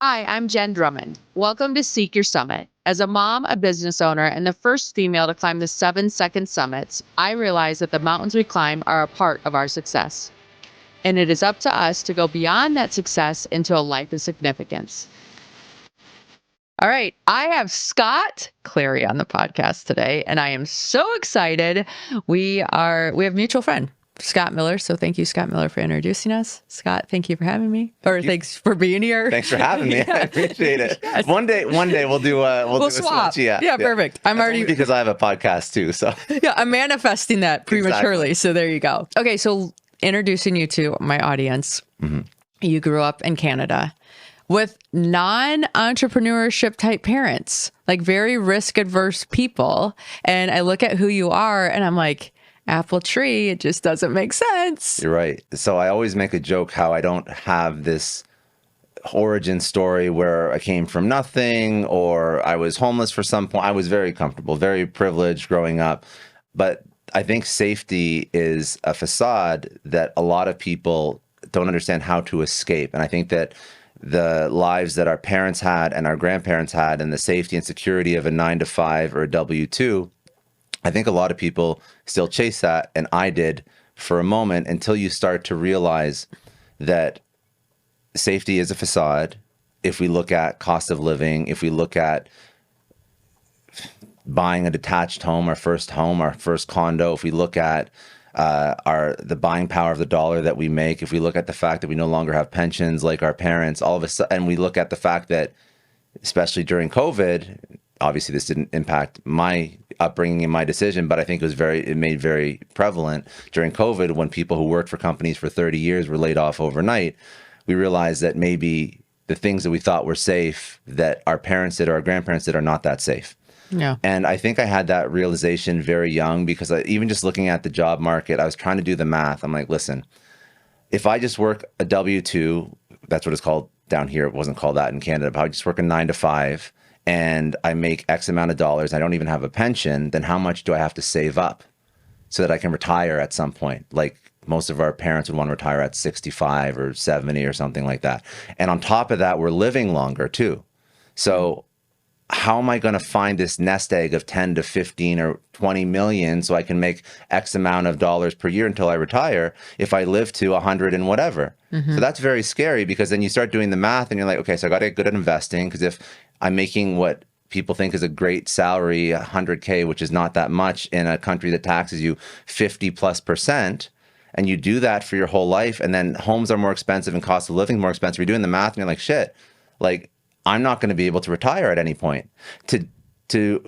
Hi, I'm Jenn Drummond. Welcome to Seek Your Summit. As a mom, a business owner, and the first female to climb the 7-second summits, I realize that the mountains we climb are a part of our success. And it is up to us to go beyond that success into a life of significance. All right, I have Scott Clary on the podcast today, and I am so excited. We have a mutual friend, Scott Miller. So thank you, Scott Miller, for introducing us. Scott, thank you for having me. Thanks for being here. Thanks for having me. Yeah. I appreciate it. Yes. One day we'll do a swap. switch. Yeah, Perfect. I'm That's already only because I have a podcast too. So yeah, I'm manifesting that prematurely. Exactly. So there you go. Okay, so introducing you to my audience. Mm-hmm. You grew up in Canada with non-entrepreneurship type parents, like very risk-averse people. And I look at who you are and I'm like, apple tree, it just doesn't make sense. You're right. So I always make a joke how I don't have this origin story where I came from nothing or I was homeless for some point. I was very comfortable, very privileged growing up. But I think safety is a facade that a lot of people don't understand how to escape. And I think that the lives that our parents had and our grandparents had and the safety and security of a 9-to-5 or a W-2, I think a lot of people still chase that. And I did for a moment until you start to realize that safety is a facade. If we look at cost of living, if we look at buying a detached home, our first condo, if we look at the buying power of the dollar that we make, if we look at the fact that we no longer have pensions like our parents, all of a sudden, and we look at the fact that, especially during COVID, obviously this didn't impact my upbringing and my decision, but I think it made very prevalent during COVID when people who worked for companies for 30 years were laid off overnight. We realized that maybe the things that we thought were safe that our parents did or our grandparents did are not that safe. Yeah. And I think I had that realization very young because even just looking at the job market, I was trying to do the math. I'm like, listen, if I just work a W-2, that's what it's called down here. It wasn't called that in Canada, but I just work a 9-to-5 and I make X amount of dollars. I don't even have a pension. Then how much do I have to save up so that I can retire at some point? Like most of our parents would want to retire at 65 or 70 or something like that. And on top of that, we're living longer too. So how am I going to find this nest egg of 10 to 15 or 20 million so I can make X amount of dollars per year until I retire if I live to 100 and whatever? Mm-hmm. So that's very scary because then you start doing the math and you're like, okay, so I got to get good at investing because if I'm making what people think is a great salary, 100K, which is not that much in a country that taxes you 50+%, and you do that for your whole life, and then homes are more expensive and cost of living more expensive, you're doing the math and you're like, shit, like, I'm not going to be able to retire at any point. To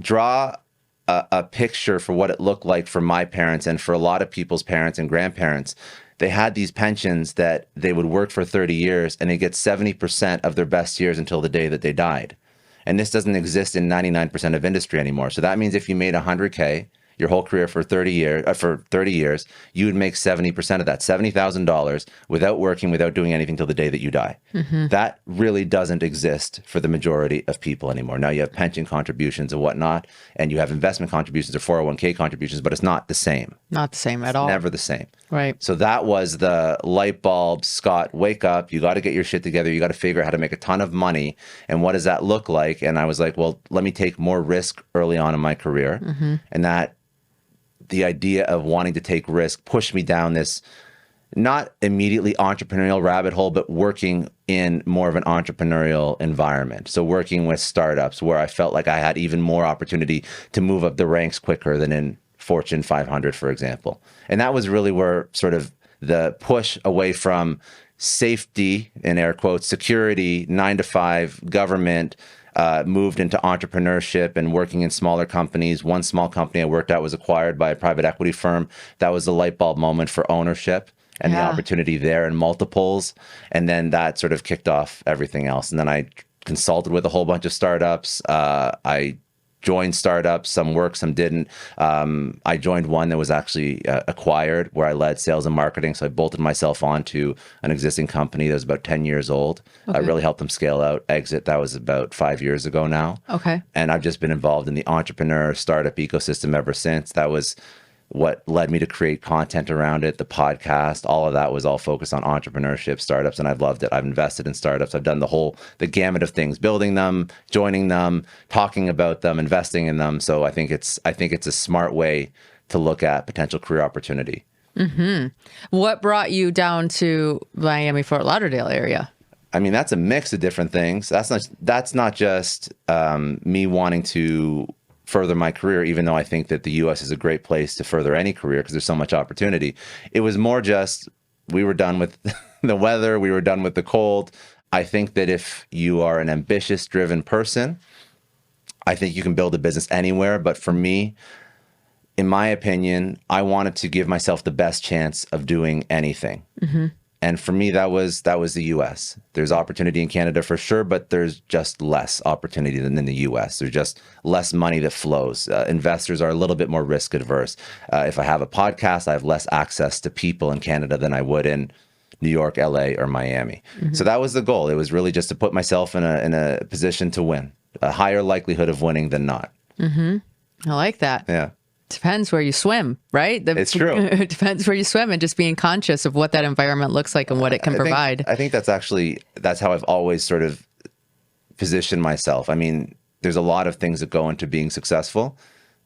draw a picture for what it looked like for my parents and for a lot of people's parents and grandparents, they had these pensions that they would work for 30 years and they get 70% of their best years until the day that they died. And this doesn't exist in 99% of industry anymore. So that means if you made 100K your whole career for 30 years, you would make 70% of that, $70,000 without working, without doing anything till the day that you die. Mm-hmm. That really doesn't exist for the majority of people anymore. Now you have pension contributions and whatnot, and you have investment contributions or 401k contributions, but it's not the same. Not the same at all. Never the same. Right. So that was the light bulb, Scott, wake up, you got to get your shit together. You got to figure out how to make a ton of money. And what does that look like? And I was like, well, let me take more risk early on in my career. Mm-hmm. And that the idea of wanting to take risk pushed me down this not immediately entrepreneurial rabbit hole, but working in more of an entrepreneurial environment. So working with startups where I felt like I had even more opportunity to move up the ranks quicker than in Fortune 500, for example. And that was really where sort of the push away from safety, in air quotes, security, 9-to-5, government, moved into entrepreneurship and working in smaller companies. One small company I worked at was acquired by a private equity firm. That was the light bulb moment for ownership and the opportunity there and multiples. And then that sort of kicked off everything else. And then I consulted with a whole bunch of startups. I joined startups, some worked, some didn't. I joined one that was actually acquired where I led sales and marketing. So I bolted myself onto an existing company that was about 10 years old. I really helped them scale out, exit. That was about 5 years ago now. Okay. And I've just been involved in the entrepreneur startup ecosystem ever since. That was what led me to create content around it, the podcast, all of that was all focused on entrepreneurship, startups, and I've loved it. I've invested in startups. I've done the gamut of things, building them, joining them, talking about them, investing in them. So I think it's a smart way to look at potential career opportunity. What brought you down to Miami, Fort Lauderdale area? I mean, that's a mix of different things. That's not just me wanting to further my career, even though I think that the U.S. is a great place to further any career because there's so much opportunity. It was more just we were done with the weather. We were done with the cold. I think that if you are an ambitious, driven person, I think you can build a business anywhere. But for me, in my opinion, I wanted to give myself the best chance of doing anything. And for me, that was the U.S. There's opportunity in Canada for sure, but there's just less opportunity than in the U.S. There's just less money that flows. Investors are a little bit more risk adverse. If I have a podcast, I have less access to people in Canada than I would in New York, LA, or Miami. So that was the goal. It was really just to put myself in a position to win, a higher likelihood of winning than not. I like that. Yeah. Depends where you swim, right? It's true. It depends where you swim, and just being conscious of what that environment looks like and what it can provide. I think that's how I've always sort of positioned myself. I mean, there's a lot of things that go into being successful,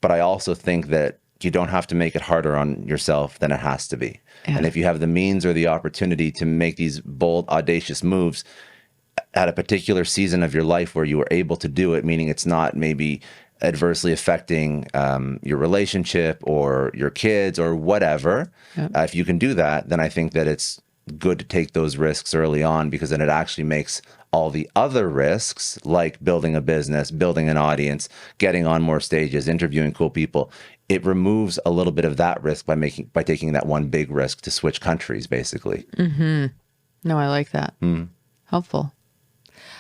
but I also think that you don't have to make it harder on yourself than it has to be. Yeah. And if you have the means or the opportunity to make these bold, audacious moves at a particular season of your life where you are able to do it, meaning it's not maybe adversely affecting your relationship or your kids or whatever, if you can do that, then I think that it's good to take those risks early on, because then it actually makes all the other risks, like building a business, building an audience, getting on more stages, interviewing cool people, it removes a little bit of that risk by taking that one big risk to switch countries, basically. No, I like that. Helpful.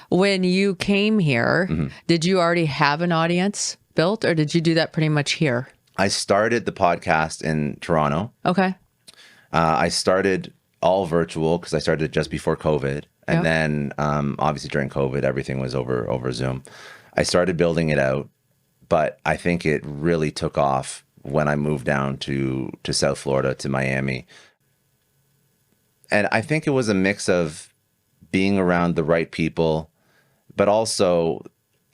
When you came here, did you already have an audience built, or did you do that pretty much here? I started the podcast in Toronto. Okay. I started all virtual because I started just before COVID. And then obviously during COVID, everything was over Zoom. I started building it out, but I think it really took off when I moved down to South Florida, to Miami. And I think it was a mix of being around the right people, but also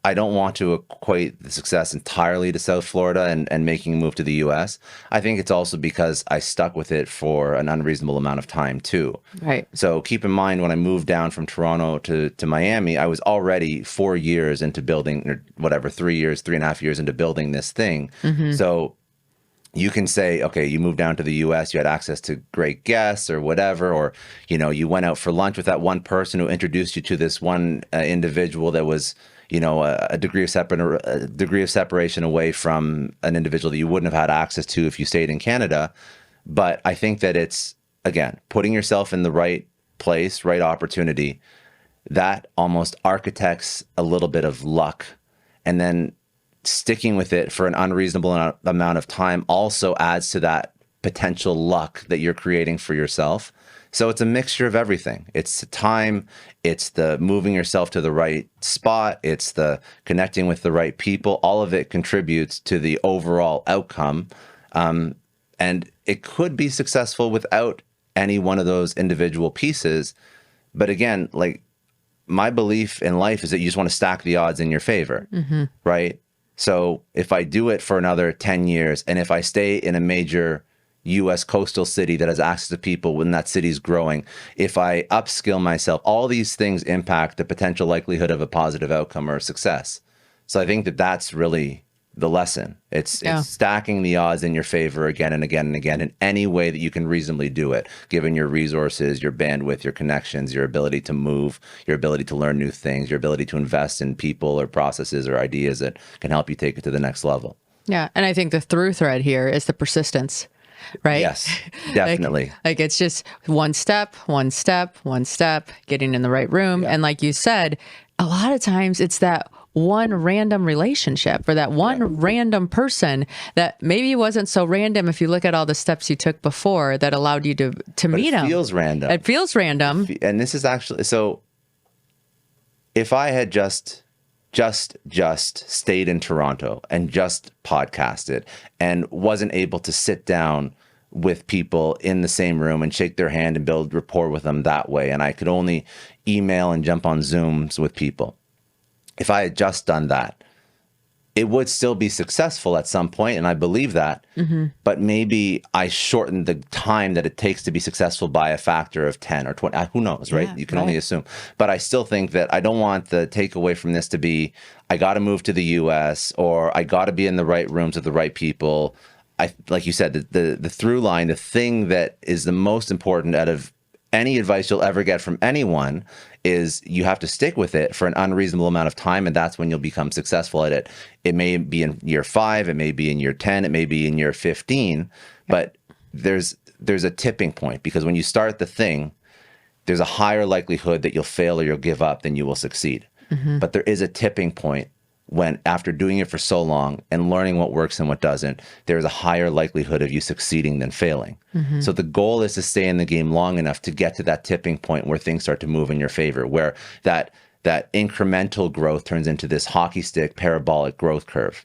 I don't want to equate the success entirely to South Florida and making a move to the US. I think it's also because I stuck with it for an unreasonable amount of time too. Right. So keep in mind, when I moved down from Toronto to Miami, I was already 4 years into building, or whatever, 3.5 years into building this thing. So you can say, okay, you moved down to the US, you had access to great guests or whatever, or, you went out for lunch with that one person who introduced you to this one individual that was, a degree of separation away from an individual that you wouldn't have had access to if you stayed in Canada. But I think that it's, again, putting yourself in the right place, right opportunity, that almost architects a little bit of luck. And then sticking with it for an unreasonable amount of time also adds to that potential luck that you're creating for yourself. So it's a mixture of everything. It's the time, it's the moving yourself to the right spot, it's the connecting with the right people. All of it contributes to the overall outcome. And it could be successful without any one of those individual pieces. But again, like, my belief in life is that you just want to stack the odds in your favor, right? So if I do it for another 10 years, and if I stay in a major U.S. coastal city that has access to people when that city's growing, if I upskill myself, all these things impact the potential likelihood of a positive outcome or success. So I think that that's really the lesson. It's stacking the odds in your favor again and again and again in any way that you can reasonably do it, given your resources, your bandwidth, your connections, your ability to move, your ability to learn new things, your ability to invest in people or processes or ideas that can help you take it to the next level. Yeah. And I think the through thread here is the persistence, right? Yes, definitely. like it's just one step, getting in the right room. Yeah. And like you said, a lot of times it's that one random relationship or that one random person that maybe wasn't so random if you look at all the steps you took before that allowed you to meet them. It feels random. It feels random. And this is actually, so if I had just just stayed in Toronto and just podcasted and wasn't able to sit down with people in the same room and shake their hand and build rapport with them that way, and I could only email and jump on Zooms with people, if I had just done that, it would still be successful at some point, and I believe that. But maybe I shortened the time that it takes to be successful by a factor of 10 or 20. Who knows, right? Yeah, You can only assume. But I still think that I don't want the takeaway from this to be, I got to move to the US, or I got to be in the right rooms with the right people. Like you said, the through line, the thing that is the most important out of any advice you'll ever get from anyone is you have to stick with it for an unreasonable amount of time, and that's when you'll become successful at it. It may be in year 5, it may be in year 10, it may be in year 15, but there's a tipping point, because when you start the thing, there's a higher likelihood that you'll fail or you'll give up than you will succeed. But there is a tipping point when, after doing it for so long and learning what works and what doesn't, there's a higher likelihood of you succeeding than failing. So the goal is to stay in the game long enough to get to that tipping point where things start to move in your favor, where that incremental growth turns into this hockey stick parabolic growth curve.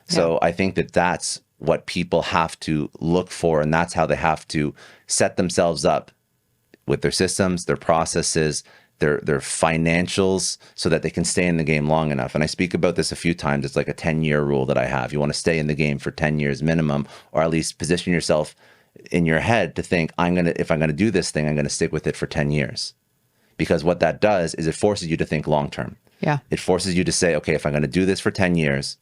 So I think that that's what people have to look for, and that's how they have to set themselves up with their systems, their processes, their financials, so that they can stay in the game long enough. And I speak about this a few times. It's like a 10-year rule that I have. You want to stay in the game for 10 years minimum, or at least position yourself in your head to think, if I'm going to do this thing, I'm going to stick with it for 10 years. Because what that does is it forces you to think long term. Yeah. It forces you to say, okay, if I'm going to do this for 10 years,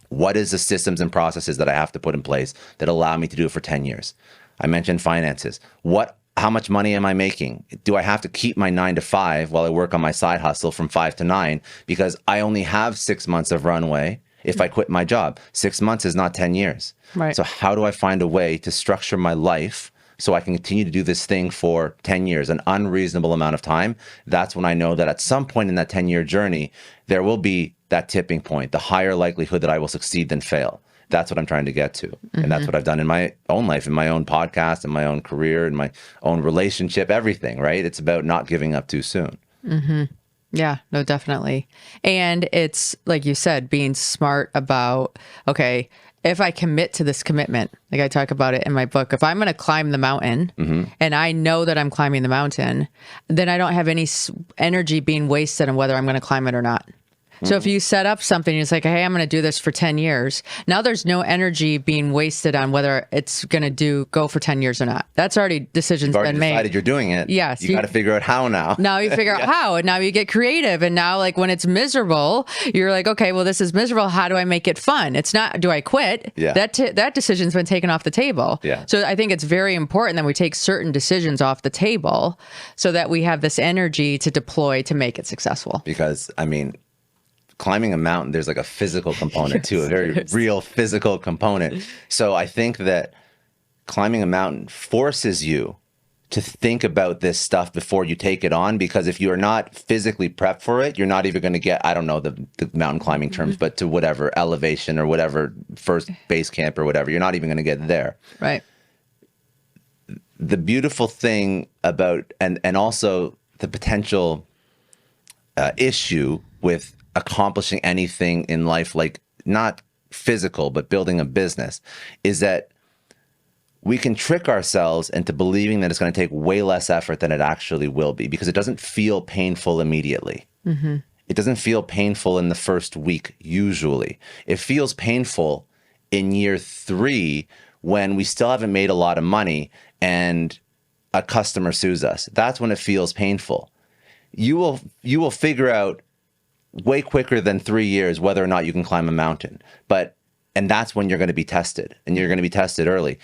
what is the systems and processes that I have to put in place that allow me to do it for 10 years? I mentioned finances. How much money am I making? Do I have to keep my 9 to 5 while I work on my side hustle from 5 to 9? Because I only have 6 months of runway if I quit my job. 6 months is not 10 years. Right. So how do I find a way to structure my life so I can continue to do this thing for 10 years, an unreasonable amount of time? That's when I know that at some point in that 10-year journey, there will be that tipping point, the higher likelihood that I will succeed than fail. That's what I'm trying to get to. And that's what I've done in my own life, in my own podcast, in my own career, in my own relationship, everything, right? It's about not giving up too soon. Yeah, no, definitely. And it's, like you said, being smart about, okay, if I commit to this commitment, like I talk about it in my book, if I'm going to climb the mountain and I know that I'm climbing the mountain, then I don't have any energy being wasted on whether I'm going to climb it or not. So if you set up something, it's like, hey, I'm going to do this for 10 years. Now there's no energy being wasted on whether it's going to go for 10 years or not. That's already decisions You've already been made. decided you're doing it. Yes. You got to figure out how now. Now you figure out how, and now you get creative. And now, like, when it's miserable, you're like, okay, well, this is miserable. How do I make it fun? It's not, do I quit? Yeah. That decision's been taken off the table. Yeah. So I think it's very important that we take certain decisions off the table so that we have this energy to deploy to make it successful. Because, I mean, climbing a mountain, there's like a physical component too, a very real physical component. So I think that climbing a mountain forces you to think about this stuff before you take it on, because if you are not physically prepped for it, you're not even going to get, I don't know the mountain climbing terms, but to whatever elevation or whatever first base camp or whatever, you're not even going to get there. Right. The beautiful thing about, and also the potential issue with accomplishing anything in life, like not physical, but building a business, is that we can trick ourselves into believing that it's going to take way less effort than it actually will be, because it doesn't feel painful immediately. It doesn't feel painful in the first week, usually. It feels painful in year 3 when we still haven't made a lot of money and a customer sues us. That's when it feels painful. You will figure out way quicker than 3 years whether or not you can climb a mountain. And that's when you're going to be tested, and you're going to be tested early.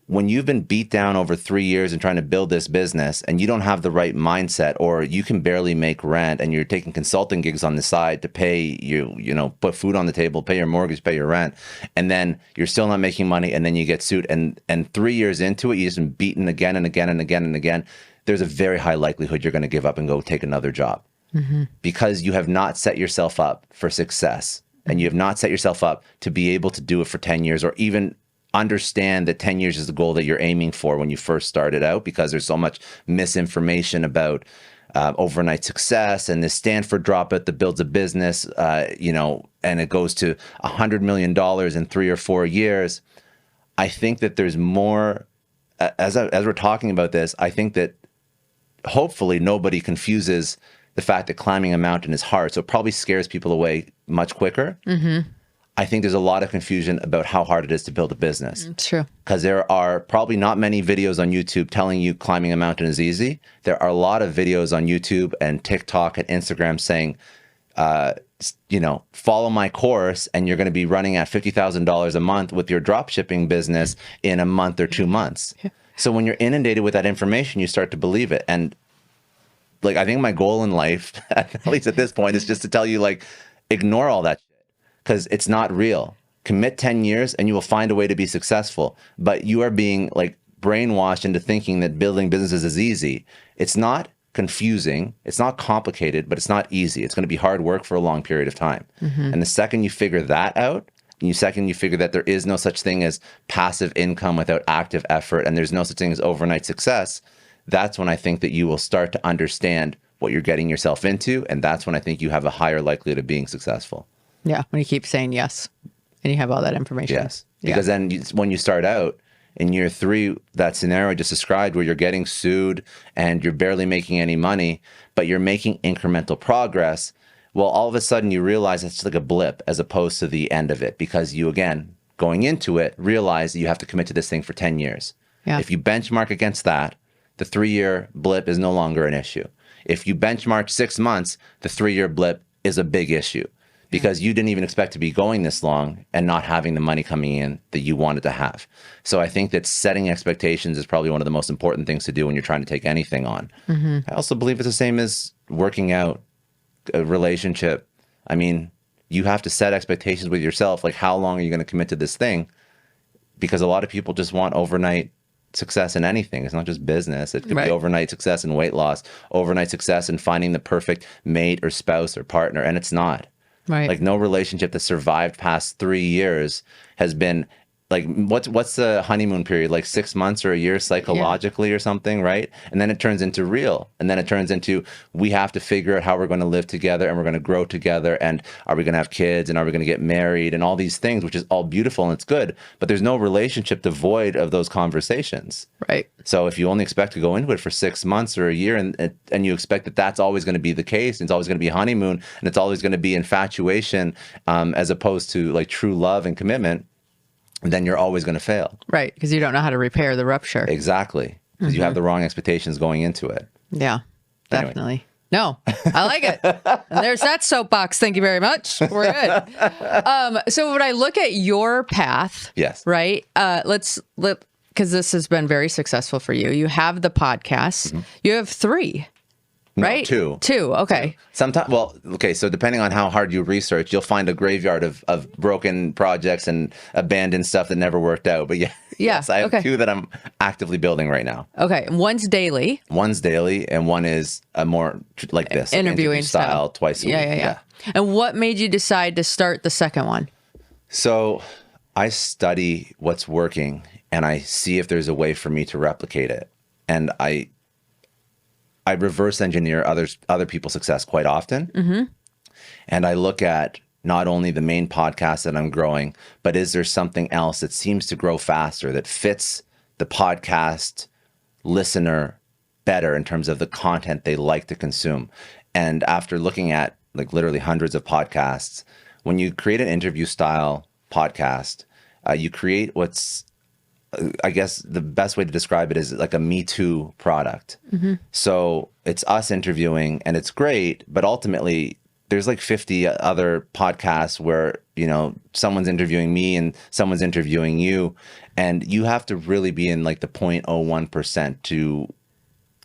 When you've been beat down over 3 years and trying to build this business and you don't have the right mindset, or you can barely make rent and you're taking consulting gigs on the side to pay put food on the table, pay your mortgage, pay your rent, and then you're still not making money, and then you get sued, and 3 years into it, you've just been beaten again and again and again and again, there's a very high likelihood you're going to give up and go take another job. Because you have not set yourself up for success, and you have not set yourself up to be able to do it for 10 years, or even understand that 10 years is the goal that you're aiming for when you first started out, because there's so much misinformation about overnight success and this Stanford dropout that builds a business, and it goes to $100 million in 3 or 4 years. I think that there's more, as we're talking about this, I think that hopefully nobody confuses the fact that climbing a mountain is hard. So it probably scares people away much quicker. I think there's a lot of confusion about how hard it is to build a business. It's true. Because there are probably not many videos on YouTube telling you climbing a mountain is easy. There are a lot of videos on YouTube and TikTok and Instagram saying, follow my course and you're going to be running at $50,000 a month with your drop shipping business in a month or 2 months. Yeah. So when you're inundated with that information, you start to believe it. And like, I think my goal in life, at least at this point, is just to tell you, ignore all that shit because it's not real. Commit 10 years and you will find a way to be successful. But you are being brainwashed into thinking that building businesses is easy. It's not confusing. It's not complicated, but it's not easy. It's going to be hard work for a long period of time. And the second you figure that out, and you figure that there is no such thing as passive income without active effort, and there's no such thing as overnight success, that's when I think that you will start to understand what you're getting yourself into. And that's when I think you have a higher likelihood of being successful. Yeah. When you keep saying yes and you have all that information. Yes. Because then when you start out in year 3, that scenario I just described where you're getting sued and you're barely making any money, but you're making incremental progress. Well, all of a sudden you realize it's like a blip as opposed to the end of it, because you, again, going into it, realize that you have to commit to this thing for 10 years. Yeah. If you benchmark against that, the 3-year blip is no longer an issue. If you benchmark 6 months, the 3-year blip is a big issue because you didn't even expect to be going this long and not having the money coming in that you wanted to have. So I think that setting expectations is probably one of the most important things to do when you're trying to take anything on. I also believe it's the same as working out, a relationship. I mean, you have to set expectations with yourself. Like, how long are you going to commit to this thing? Because a lot of people just want overnight success in anything. It's not just business. It could be overnight success in weight loss, overnight success in finding the perfect mate or spouse or partner. And it's not. Like, no relationship that survived past 3 years has been what's the honeymoon period? 6 months or a year psychologically or something, right? And then it turns into real. And then it turns into, we have to figure out how we're going to live together and we're going to grow together. And are we going to have kids and are we going to get married and all these things, which is all beautiful and it's good. But there's no relationship devoid of those conversations. Right. So if you only expect to go into it for 6 months or a year and you expect that that's always going to be the case, and it's always going to be honeymoon and it's always going to be infatuation as opposed to true love and commitment, then you're always going to fail. Right. Because you don't know how to repair the rupture. Exactly. Because you have the wrong expectations going into it. Yeah, definitely. Anyway. No, I like it. And there's that soapbox. Thank you very much. We're good. So when I look at your path, yes, right, because this has been very successful for you. You have the podcast. You have 3. No, right? 2. Okay. Sometimes, so depending on how hard you research, you'll find a graveyard of broken projects and abandoned stuff that never worked out. But yes, I have 2 that I'm actively building right now. Okay. One's daily. And one is a more like this. Interviewing style twice a week. Yeah. And what made you decide to start the second one? So I study what's working and I see if there's a way for me to replicate it. And I reverse engineer other people's success quite often. And I look at not only the main podcast that I'm growing, but is there something else that seems to grow faster, that fits the podcast listener better in terms of the content they like to consume? And after looking at literally hundreds of podcasts, when you create an interview style podcast, you create what's, I guess the best way to describe it is like a Me Too product. So it's us interviewing and it's great, but ultimately there's 50 other podcasts where, someone's interviewing me and someone's interviewing you. And you have to really be in the 0.01% to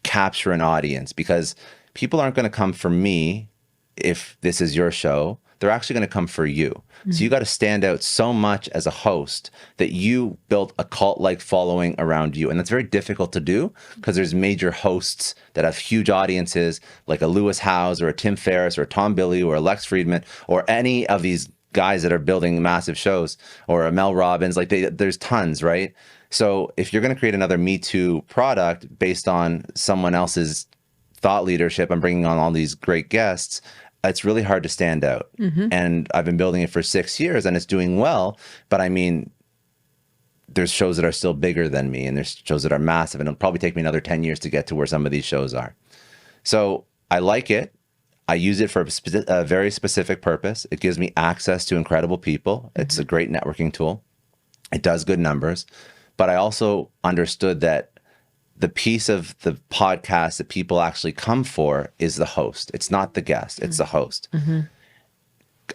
capture an audience, because people aren't going to come for me if this is your show. They're actually going to come for you. So you got to stand out so much as a host that you built a cult-like following around you. And that's very difficult to do because there's major hosts that have huge audiences, like a Lewis Howes or a Tim Ferriss or a Tom Billy or a Lex Friedman or any of these guys that are building massive shows, or a Mel Robbins. There's tons, right? So if you're going to create another Me Too product based on someone else's thought leadership. I'm bringing on all these great guests. It's really hard to stand out. And I've been building it for 6 years and it's doing well. But I mean, there's shows that are still bigger than me and there's shows that are massive. And it'll probably take me another 10 years to get to where some of these shows are. So I like it. I use it for a very specific purpose. It gives me access to incredible people. It's a great networking tool. It does good numbers. But I also understood that the piece of the podcast that people actually come for is the host. It's not the guest, it's the host.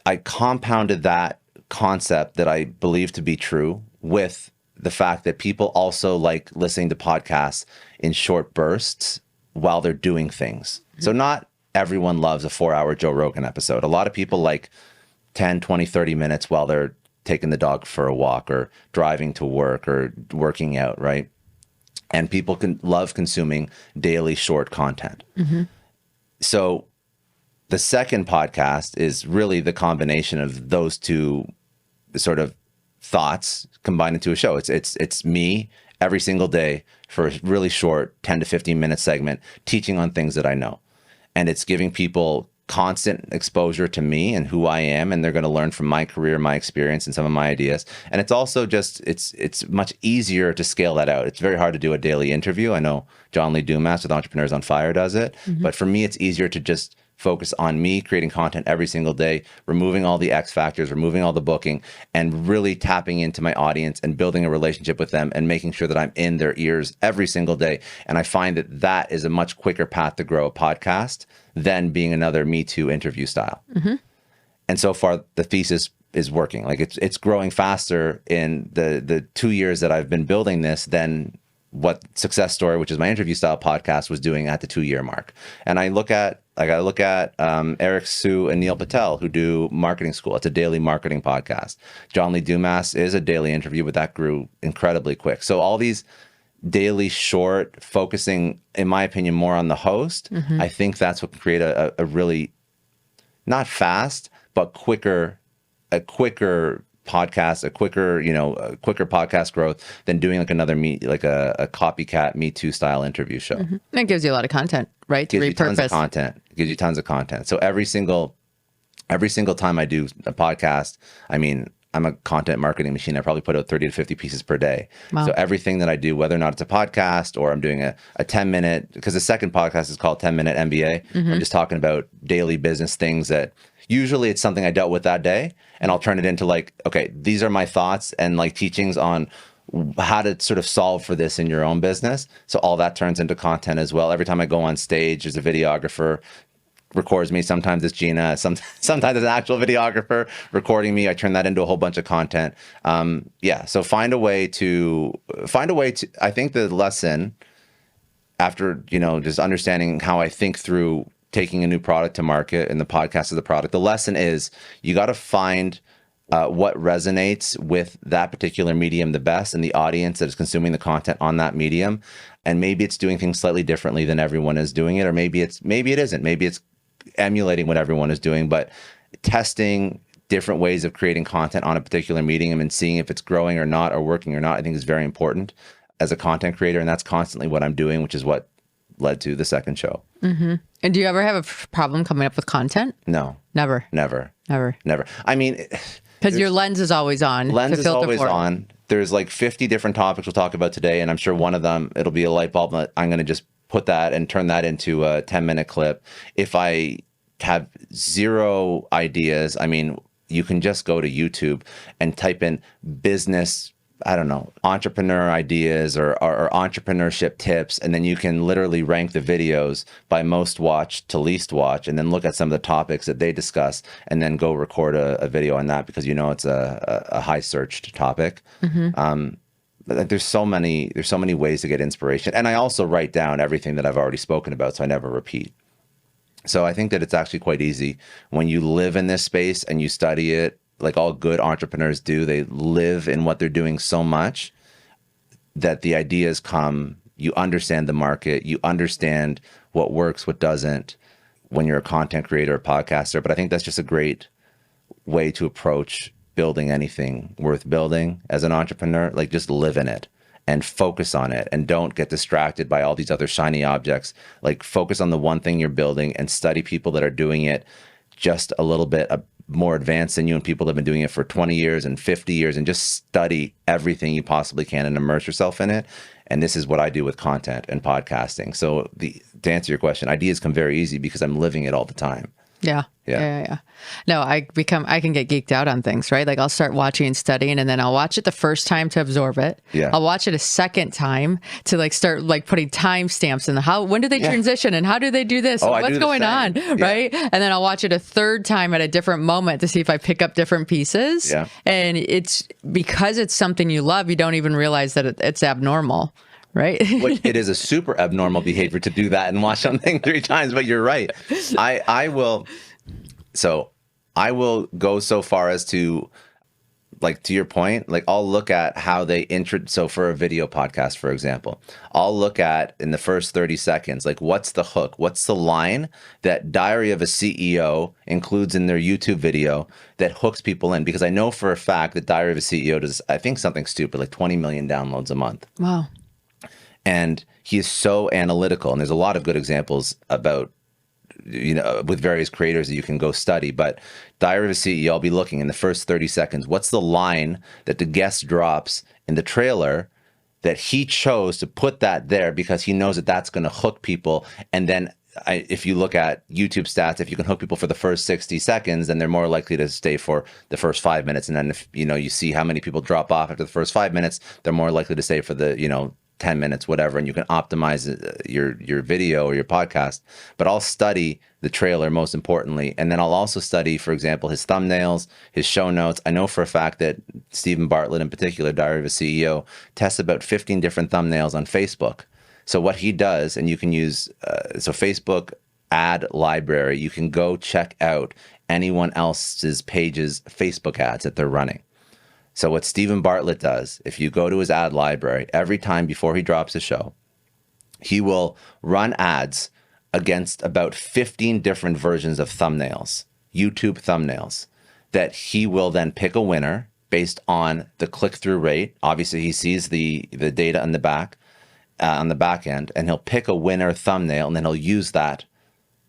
I compounded that concept that I believe to be true with the fact that people also like listening to podcasts in short bursts while they're doing things. So not everyone loves a 4-hour Joe Rogan episode. A lot of people like 10, 20, 30 minutes while they're taking the dog for a walk or driving to work or working out, right? And people can love consuming daily short content. So the second podcast is really the combination of those two sort of thoughts combined into a show. It's me every single day for a really short 10 to 15 minute segment teaching on things that I know. And it's giving people constant exposure to me and who I am, and they're going to learn from my career, my experience, and some of my ideas. And it's also just it's much easier to scale that out. It's very hard to do a daily interview. I know John Lee Dumas with Entrepreneurs on Fire does it, but for me, it's easier to just focus on me creating content every single day, removing all the X factors, removing all the booking, and really tapping into my audience and building a relationship with them and making sure that I'm in their ears every single day. And I find that that is a much quicker path to grow a podcast than being another Me Too interview style. And so far, the thesis is working. Like it's growing faster in the 2 years that I've been building this than what Success Story, which is my interview style podcast, was doing at the 2-year mark. And I look at Eric Sue and Neil Patel, who do Marketing School. It's a daily marketing podcast. John Lee Dumas is a daily interview, but that grew incredibly quick. So all these daily short, focusing, in my opinion, more on the host, I think that's what can create a really not fast, but a quicker podcast, a quicker podcast growth than doing like another a copycat Me Too style interview show. That gives you a lot of content, right? To Gives you tons of repurpose. content. Gives you tons of content. So every single time I do a podcast, I mean, I'm a content marketing machine. I probably put out 30 to 50 pieces per day. Wow. So everything that I do, whether or not it's a podcast or I'm doing a 10-minute, because the second podcast is called 10-Minute MBA. I'm just talking about daily business things that usually it's something I dealt with that day. And I'll turn it into like, okay, these are my thoughts and like teachings on how to sort of solve for this in your own business. So all that turns into content as well. Every time I go on stage, there's a videographer records me. Sometimes it's Gina. Sometimes there's an actual videographer recording me. I turn that into a whole bunch of content. So find a way to, I think the lesson after, just understanding how I think through taking a new product to market and the podcast is the product, the lesson is you got to find what resonates with that particular medium the best and the audience that is consuming the content on that medium. And maybe it's doing things slightly differently than everyone is doing it, or maybe it isn't. Maybe it's emulating what everyone is doing, but testing different ways of creating content on a particular medium and seeing if it's growing or not or working or not, I think is very important as a content creator. And that's constantly what I'm doing, which is what led to the second show. And do you ever have a problem coming up with content? No, Never. never. I mean, Because your lens is always on. lens to is filter always for it. on. There's like 50 different topics we'll talk about today. And I'm sure one of them, it'll be a light bulb. That I'm going to just put that and turn that into a 10-minute clip. If I have zero ideas, I mean, you can just go to YouTube and type in business, I don't know, entrepreneur ideas or entrepreneurship tips. And then you can literally rank the videos by most watched to least watched, and then look at some of the topics that they discuss and then go record a video on that because it's a high searched topic. But there's so many ways to get inspiration. And I also write down everything that I've already spoken about, so I never repeat. So I think that it's actually quite easy when you live in this space and you study it, like all good entrepreneurs do. They live in what they're doing so much that the ideas come. You understand the market. You understand what works, what doesn't when you're a content creator or podcaster. But I think that's just a great way to approach building anything worth building as an entrepreneur. Like, just live in it and focus on it, and don't get distracted by all these other shiny objects. Like, focus on the one thing you're building and study people that are doing it just a little bit more advanced than you, and people that have been doing it for 20 years and 50 years, and just study everything you possibly can and immerse yourself in it. And this is what I do with content and podcasting. So to answer your question, ideas come very easy because I'm living it all the time. Yeah. No, I can get geeked out on things, right? Like, I'll start watching and studying, and then I'll watch it the first time to absorb it. Yeah. I'll watch it a second time to like start like putting timestamps in when do they transition and how do they do this? Oh, And what's going on? Right. And then I'll watch it a third time at a different moment to see if I pick up different pieces. Yeah. And it's because it's something you love, you don't even realize that it's abnormal. Right. Which it is a super abnormal behavior to do that and watch something 3 times, but you're right. I will go so far as to, like, to your point, like, I'll look at how they so for a video podcast, for example, I'll look at in the first 30 seconds, like, what's the hook? What's the line that Diary of a CEO includes in their YouTube video that hooks people in? Because I know for a fact that Diary of a CEO does, I think, something stupid, like 20 million downloads a month. Wow. And he is so analytical. And there's a lot of good examples about, with various creators that you can go study. But Diary of a CEO, I'll be looking in the first 30 seconds. What's the line that the guest drops in the trailer that he chose to put that there because he knows that that's going to hook people? And then if you look at YouTube stats, if you can hook people for the first 60 seconds, then they're more likely to stay for the first 5 minutes. And then if, you see how many people drop off after the first 5 minutes, they're more likely to stay for the, 10 minutes, whatever, and you can optimize your video or your podcast. But I'll study the trailer most importantly, and then I'll also study, for example, his thumbnails, his show notes. I know for a fact that Stephen Bartlett, in particular, Diary of a CEO, tests about 15 different thumbnails on Facebook. So what he does, and you can use Facebook ad library, you can go check out anyone else's page's Facebook ads that they're running. So what Stephen Bartlett does, if you go to his ad library, every time before he drops a show, he will run ads against about 15 different versions of thumbnails, YouTube thumbnails, that he will then pick a winner based on the click-through rate. Obviously, he sees the data on the back end, and he'll pick a winner thumbnail, and then he'll use that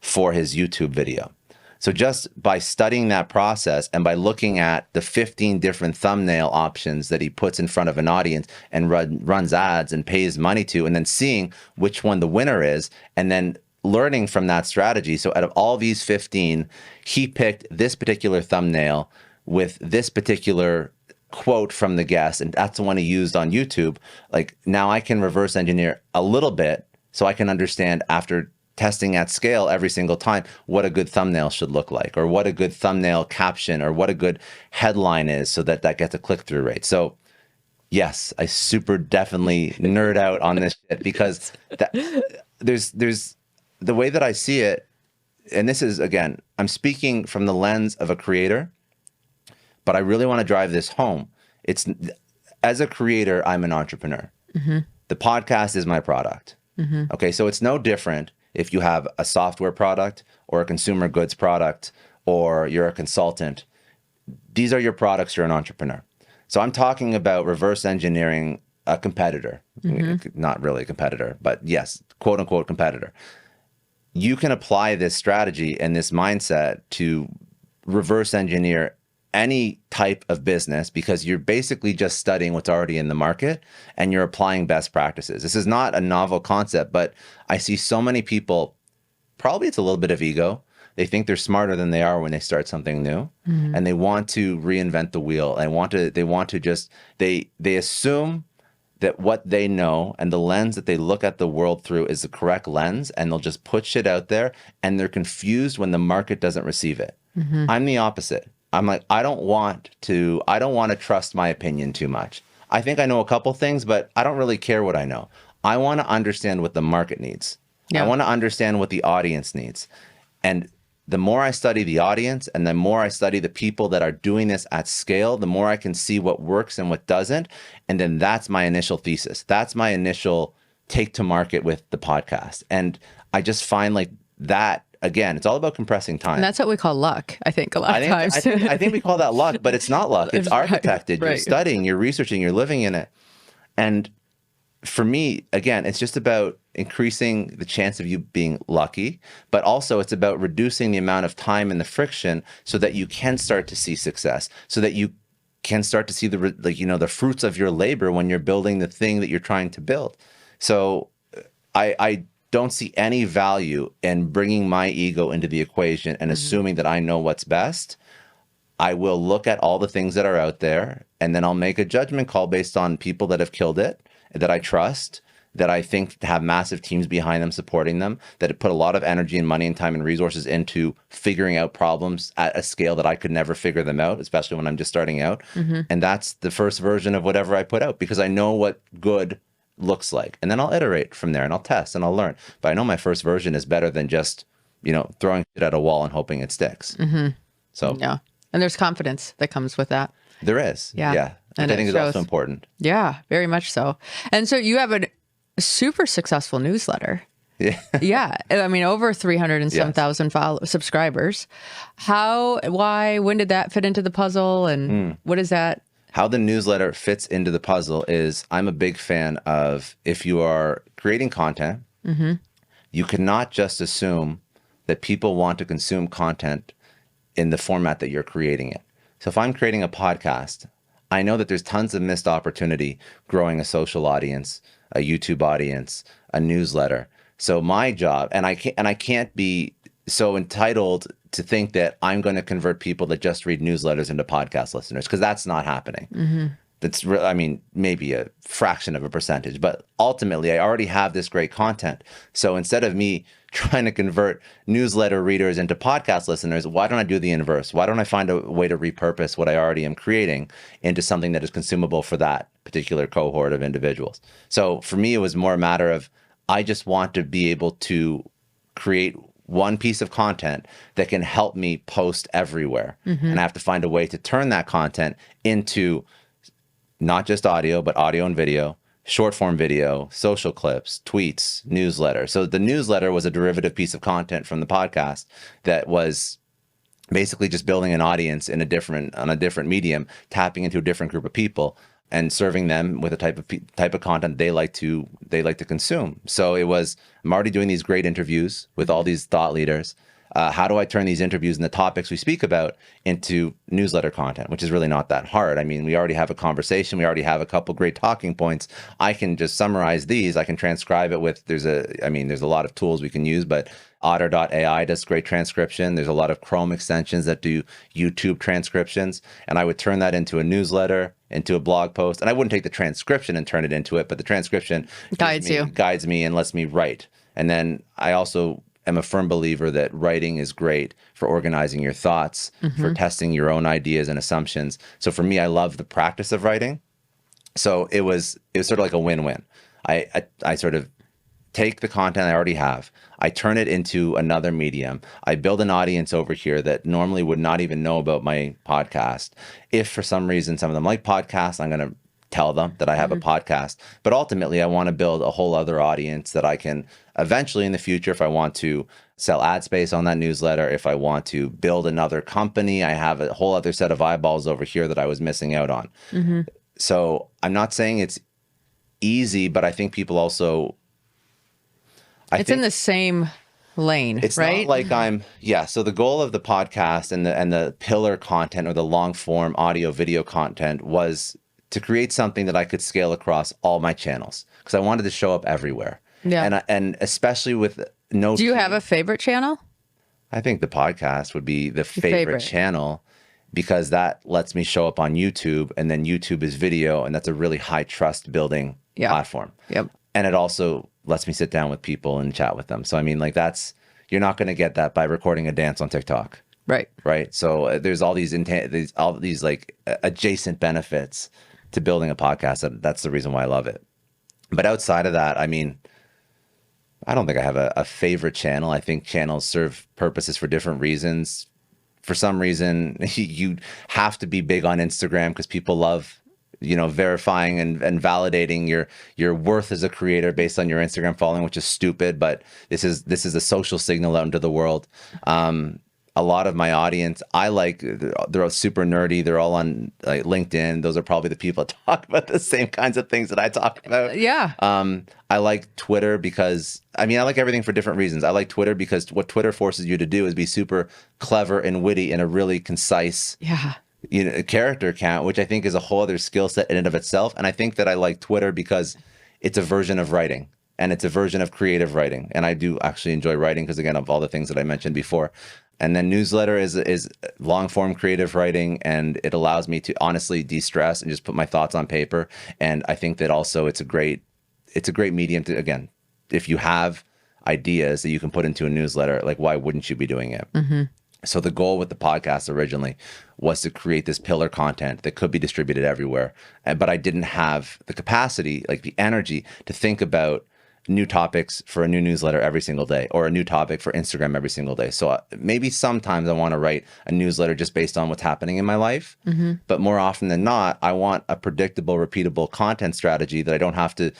for his YouTube video. So just by studying that process and by looking at the 15 different thumbnail options that he puts in front of an audience and runs ads and pays money to, and then seeing which one the winner is, and then learning from that strategy. So out of all these 15, he picked this particular thumbnail with this particular quote from the guest, and that's the one he used on YouTube. Like, now I can reverse engineer a little bit so I can understand, after testing at scale every single time, what a good thumbnail should look like, or what a good thumbnail caption, or what a good headline is, so that gets a click-through rate. So yes, I super definitely nerd out on this shit, because there's the way that I see it, and this is, again, I'm speaking from the lens of a creator, but I really want to drive this home. It's, as a creator, I'm an entrepreneur. Mm-hmm. The podcast is my product. Mm-hmm. Okay, so it's no different if you have a software product or a consumer goods product, or you're a consultant. These are your products, you're an entrepreneur. So I'm talking about reverse engineering a competitor. Mm-hmm. Not really a competitor, but yes, quote unquote competitor. You can apply this strategy and this mindset to reverse engineer any type of business, because you're basically just studying what's already in the market and you're applying best practices. This is not a novel concept, but I see so many people, probably it's a little bit of ego. They think they're smarter than they are when they start something new, mm-hmm. and they want to reinvent the wheel. They assume that what they know and the lens that they look at the world through is the correct lens, and they'll just put shit out there, and they're confused when the market doesn't receive it. Mm-hmm. I'm the opposite. I'm like, I don't want to trust my opinion too much. I think I know a couple things, but I don't really care what I know. I want to understand what the market needs. Yeah. I want to understand what the audience needs. And the more I study the audience, and the more I study the people that are doing this at scale, the more I can see what works and what doesn't. And then that's my initial thesis. That's my initial take to market with the podcast. And I just find, like, that, again, it's all about compressing time. And that's what we call luck, I think, a lot of times. I think we call that luck, but it's not luck. It's architected. Right. You're studying, you're researching, you're living in it. And for me, again, it's just about increasing the chance of you being lucky, but also it's about reducing the amount of time and the friction so that you can start to see success, so that you can start to see the fruits of your labor when you're building the thing that you're trying to build. So I don't see any value in bringing my ego into the equation and assuming that I know what's best. I will look at all the things that are out there, and then I'll make a judgment call based on people that have killed it, that I trust, that I think have massive teams behind them supporting them, that have put a lot of energy and money and time and resources into figuring out problems at a scale that I could never figure them out, especially when I'm just starting out. And that's the first version of whatever I put out, because I know what good looks like. And then I'll iterate from there and I'll test and I'll learn. But I know my first version is better than just, throwing it at a wall and hoping it sticks. So Yeah. And there's confidence that comes with that. there is. Yeah. Yeah. And Which I it think is shows. also important. Yeah, very much so. And so you have a super successful newsletter. Yeah. Yeah. I mean, over 300 and some Yes. thousand subscribers. How, why, when did that fit into the puzzle? And what is that? How the newsletter fits into the puzzle is I'm a big fan of, if you are creating content, you cannot just assume that people want to consume content in the format that you're creating it. So if I'm creating a podcast, I know that there's tons of missed opportunity growing a social audience, a YouTube audience, a newsletter. So my job, and I can't be so entitled to think that I'm going to convert people that just read newsletters into podcast listeners, because that's not happening. That's maybe a fraction of a percentage, but ultimately I already have this great content. So instead of me trying to convert newsletter readers into podcast listeners, why don't I do the inverse? Why don't I find a way to repurpose what I already am creating into something that is consumable for that particular cohort of individuals? So for me, it was more a matter of, I just want to be able to create one piece of content that can help me post everywhere. And I have to find a way to turn that content into not just audio, but audio and video, short form video, social clips, tweets, newsletter. So the newsletter was a derivative piece of content from the podcast that was basically just building an audience on a different medium, tapping into a different group of people and serving them with a type of content they like to consume. So it was, I'm already doing these great interviews with all these thought leaders. How do I turn these interviews and the topics we speak about into newsletter content, which is really not that hard. I mean, we already have a conversation. We already have a couple great talking points. I can just summarize these. I can transcribe it with, there's a lot of tools we can use, but Otter.ai does great transcription. There's a lot of Chrome extensions that do YouTube transcriptions. And I would turn that into a newsletter, into a blog post. And I wouldn't take the transcription and turn it into it, but the transcription guides me and lets me write. And then I also am a firm believer that writing is great for organizing your thoughts, for testing your own ideas and assumptions. So for me, I love the practice of writing. So it was sort of like a win-win. I sort of take the content I already have, I turn it into another medium. I build an audience over here that normally would not even know about my podcast. If for some reason some of them like podcasts, I'm going to tell them that I have a podcast. But ultimately, I want to build a whole other audience that I can eventually in the future, if I want to sell ad space on that newsletter, if I want to build another company, I have a whole other set of eyeballs over here that I was missing out on. So I'm not saying it's easy, but I think people also... It's in the same lane, it's right? not like so the goal of the podcast and the pillar content or the long form audio video content was to create something that I could scale across all my channels, because I wanted to show up everywhere. Yeah. And especially with no... Do you have a favorite channel? I think the podcast would be the favorite channel, because that lets me show up on YouTube, and then YouTube is video, and that's a really high trust building platform. Yep. And it also lets me sit down with people and chat with them. So I mean, like, you're not going to get that by recording a dance on TikTok. Right. Right. So there's all these like adjacent benefits to building a podcast. That's the reason why I love it. But outside of that, I mean, I don't think I have a favorite channel. I think channels serve purposes for different reasons. For some reason, you have to be big on Instagram because people love, verifying and validating your worth as a creator based on your Instagram following, which is stupid, but this is a social signal out into the world. a lot of my audience, they're all super nerdy. They're all on like LinkedIn. Those are probably the people that talk about the same kinds of things that I talk about. Yeah. I like Twitter because, I like everything for different reasons. I like Twitter because what Twitter forces you to do is be super clever and witty in a really concise, character count, which I think is a whole other skill set in and of itself. And I think that I like Twitter because it's a version of writing. And it's a version of creative writing. And I do actually enjoy writing because, again, of all the things that I mentioned before. And then newsletter is long form creative writing, and it allows me to honestly de-stress and just put my thoughts on paper. And I think that also it's a great medium to, again, if you have ideas that you can put into a newsletter, like why wouldn't you be doing it? Mm-hmm. So the goal with the podcast originally was to create this pillar content that could be distributed everywhere. But I didn't have the capacity, like the energy, to think about new topics for a new newsletter every single day, or a new topic for Instagram every single day. So maybe sometimes I want to write a newsletter just based on what's happening in my life. Mm-hmm. But more often than not, I want a predictable, repeatable content strategy that I don't have to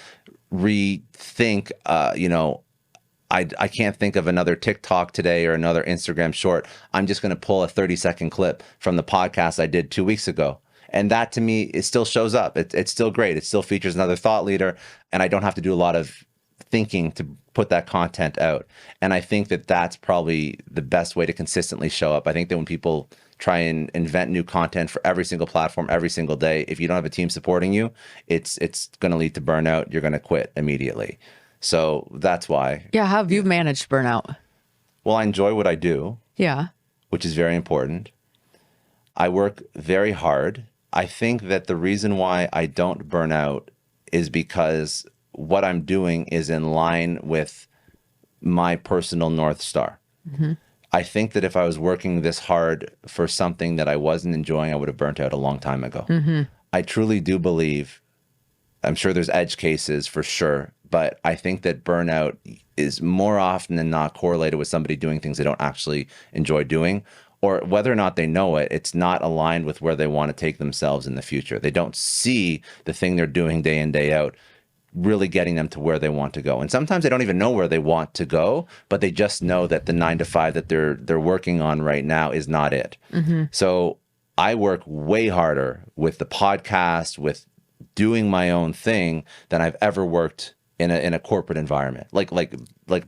rethink. I can't think of another TikTok today or another Instagram short. I'm just going to pull a 30-second clip from the podcast I did 2 weeks ago. And that, to me, it still shows up. It's still great. It still features another thought leader, and I don't have to do a lot of thinking to put that content out. And I think that that's probably the best way to consistently show up. I think that when people try and invent new content for every single platform every single day, if you don't have a team supporting you, it's going to lead to burnout. You're going to quit immediately. So that's why. Yeah. How have you managed burnout? Well, I enjoy what I do. Yeah. Which is very important. I work very hard. I think that the reason why I don't burn out is because what I'm doing is in line with my personal North Star. Mm-hmm. I think that if I was working this hard for something that I wasn't enjoying, I would have burnt out a long time ago. Mm-hmm. I truly do believe, I'm sure there's edge cases for sure, but I think that burnout is more often than not correlated with somebody doing things they don't actually enjoy doing, or whether or not they know it, it's not aligned with where they want to take themselves in the future. They don't see the thing they're doing day in, day out really getting them to where they want to go. And sometimes they don't even know where they want to go, but they just know that the 9 to 5 that they're working on right now is not it. Mm-hmm. So I work way harder with the podcast, with doing my own thing, than I've ever worked in a corporate environment, like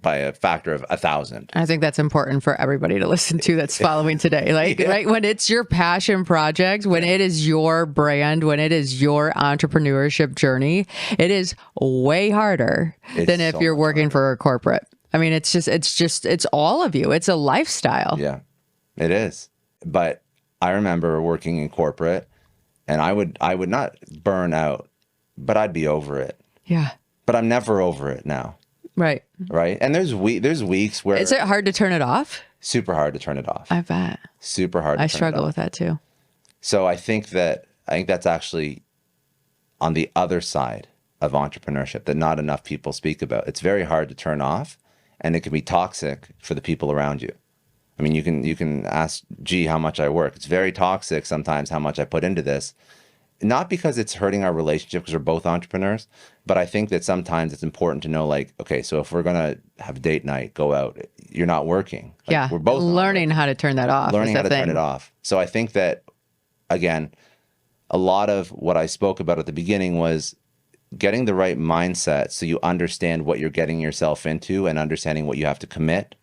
by a factor of 1,000. I think that's important for everybody to listen to that's following today. Right, when it's your passion project, when it is your brand, when it is your entrepreneurship journey, it is way harder than if you're working for a corporate. I mean, it's all of you. It's a lifestyle. Yeah, it is. But I remember working in corporate, and I would not burn out, but I'd be over it. Yeah. But I'm never over it now. Right. Right. And there's weeks where... Is it hard to turn it off? Super hard to turn it off. I bet. Super hard to turn it off. I struggle with that too. So I think that's actually on the other side of entrepreneurship that not enough people speak about. It's very hard to turn off, and it can be toxic for the people around you. I mean, you can ask G how much I work. It's very toxic sometimes how much I put into this. Not because it's hurting our relationship, because we're both entrepreneurs, but I think that sometimes it's important to know, like, okay, so if we're going to have date night, go out, you're not working. Like, yeah. We're both learning how to turn that off. Learning how to turn it off. So I think that, again, a lot of what I spoke about at the beginning was getting the right mindset so you understand what you're getting yourself into, and understanding what you have to commit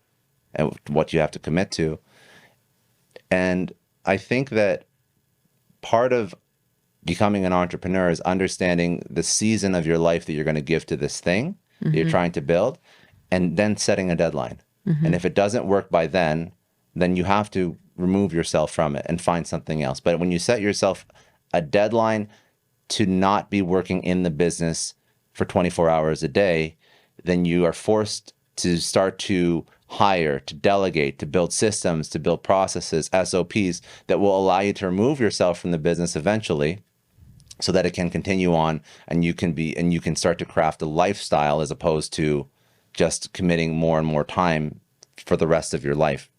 and what you have to commit to. And I think that part of becoming an entrepreneur is understanding the season of your life that you're going to give to this thing that you're trying to build, and then setting a deadline. And if it doesn't work by then you have to remove yourself from it and find something else. But when you set yourself a deadline to not be working in the business for 24 hours a day, then you are forced to start to hire, to delegate, to build systems, to build processes, SOPs that will allow you to remove yourself from the business eventually, so that it can continue on, and you can start to craft a lifestyle as opposed to just committing more and more time for the rest of your life,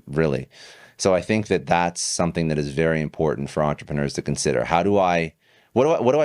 really. So I think that that's something that is very important for entrepreneurs to consider. What do I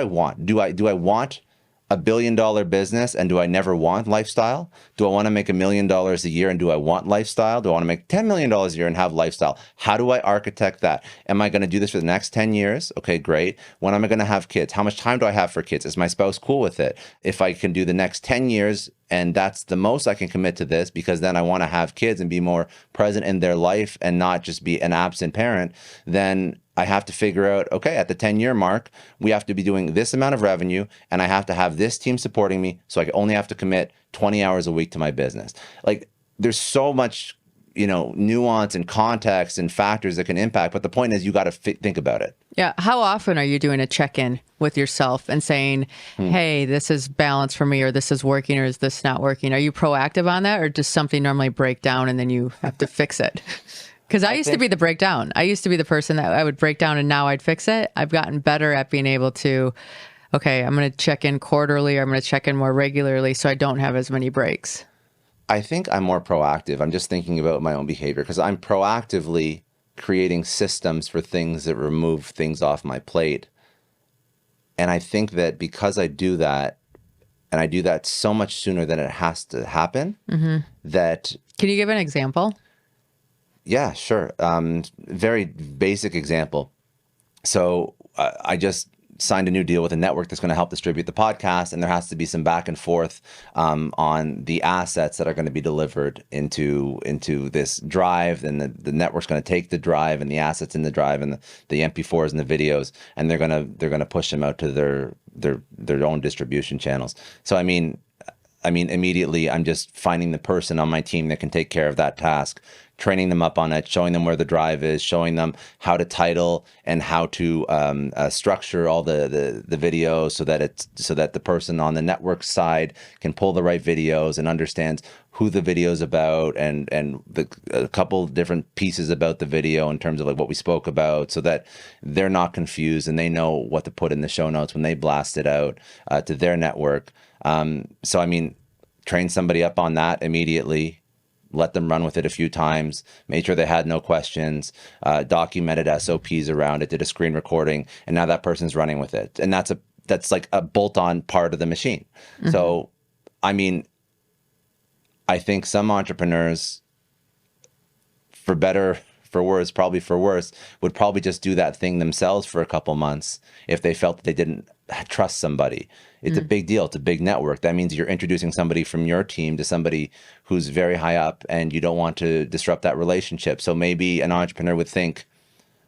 want? Do I want a $1 billion business, and do I never want lifestyle? Do I want to make $1 million a year, and do I want lifestyle? Do I want to make $10 million a year and have lifestyle? How do I architect that? Am I going to do this for the next 10 years? Okay, great. When am I going to have kids? How much time do I have for kids? Is my spouse cool with it? If I can do the next 10 years and that's the most I can commit to this, because then I want to have kids and be more present in their life and not just be an absent parent, then I have to figure out, okay, at the 10-year mark, we have to be doing this amount of revenue, and I have to have this team supporting me, so I only have to commit 20 hours a week to my business. Like, there's so much, nuance and context and factors that can impact, but the point is you got to think about it. Yeah. How often are you doing a check-in with yourself and saying, hey, this is balanced for me, or this is working, or is this not working? Are you proactive on that, or does something normally break down and then you have to fix it? Because I used to be the breakdown. I used to be the person that I would break down and now I'd fix it. I've gotten better at being able to, okay, I'm going to check in quarterly, or I'm going to check in more regularly so I don't have as many breaks. I think I'm more proactive. I'm just thinking about my own behavior, because I'm proactively creating systems for things that remove things off my plate. And I think that because I do that, and I do that so much sooner than it has to happen, that... Can you give an example? Yeah, sure. Very basic example. So I just signed a new deal with a network that's going to help distribute the podcast, and there has to be some back and forth on the assets that are going to be delivered into this drive, and the network's going to take the drive and the assets in the drive and the MP4s and the videos, and they're going to push them out to their own distribution channels. So I mean, immediately I'm just finding the person on my team that can take care of that task, training them up on it, showing them where the drive is, showing them how to title and how to structure all the videos so that the person on the network side can pull the right videos and understands who the video is about, and a couple different pieces about the video in terms of like what we spoke about, so that they're not confused and they know what to put in the show notes when they blast it out to their network. So I mean, train somebody up on that immediately, let them run with it a few times, made sure they had no questions, documented SOPs around it, did a screen recording, and now that person's running with it. And that's like a bolt-on part of the machine. So, I mean, I think some entrepreneurs, for better, for worse, probably for worse, would probably just do that thing themselves for a couple months if they felt that they didn't trust somebody. It's a big deal. It's a big network. That means you're introducing somebody from your team to somebody who's very high up, and you don't want to disrupt that relationship. So maybe an entrepreneur would think,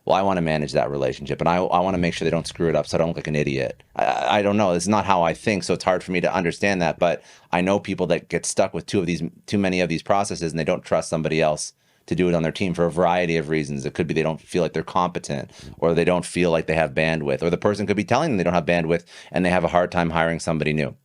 well, I want to manage that relationship, and I want to make sure they don't screw it up so I don't look like an idiot. I don't know. It's not how I think, so it's hard for me to understand that. But I know people that get stuck with too many of these processes, and they don't trust somebody else to do it on their team for a variety of reasons. It could be they don't feel like they're competent, or they don't feel like they have bandwidth, or the person could be telling them they don't have bandwidth and they have a hard time hiring somebody new.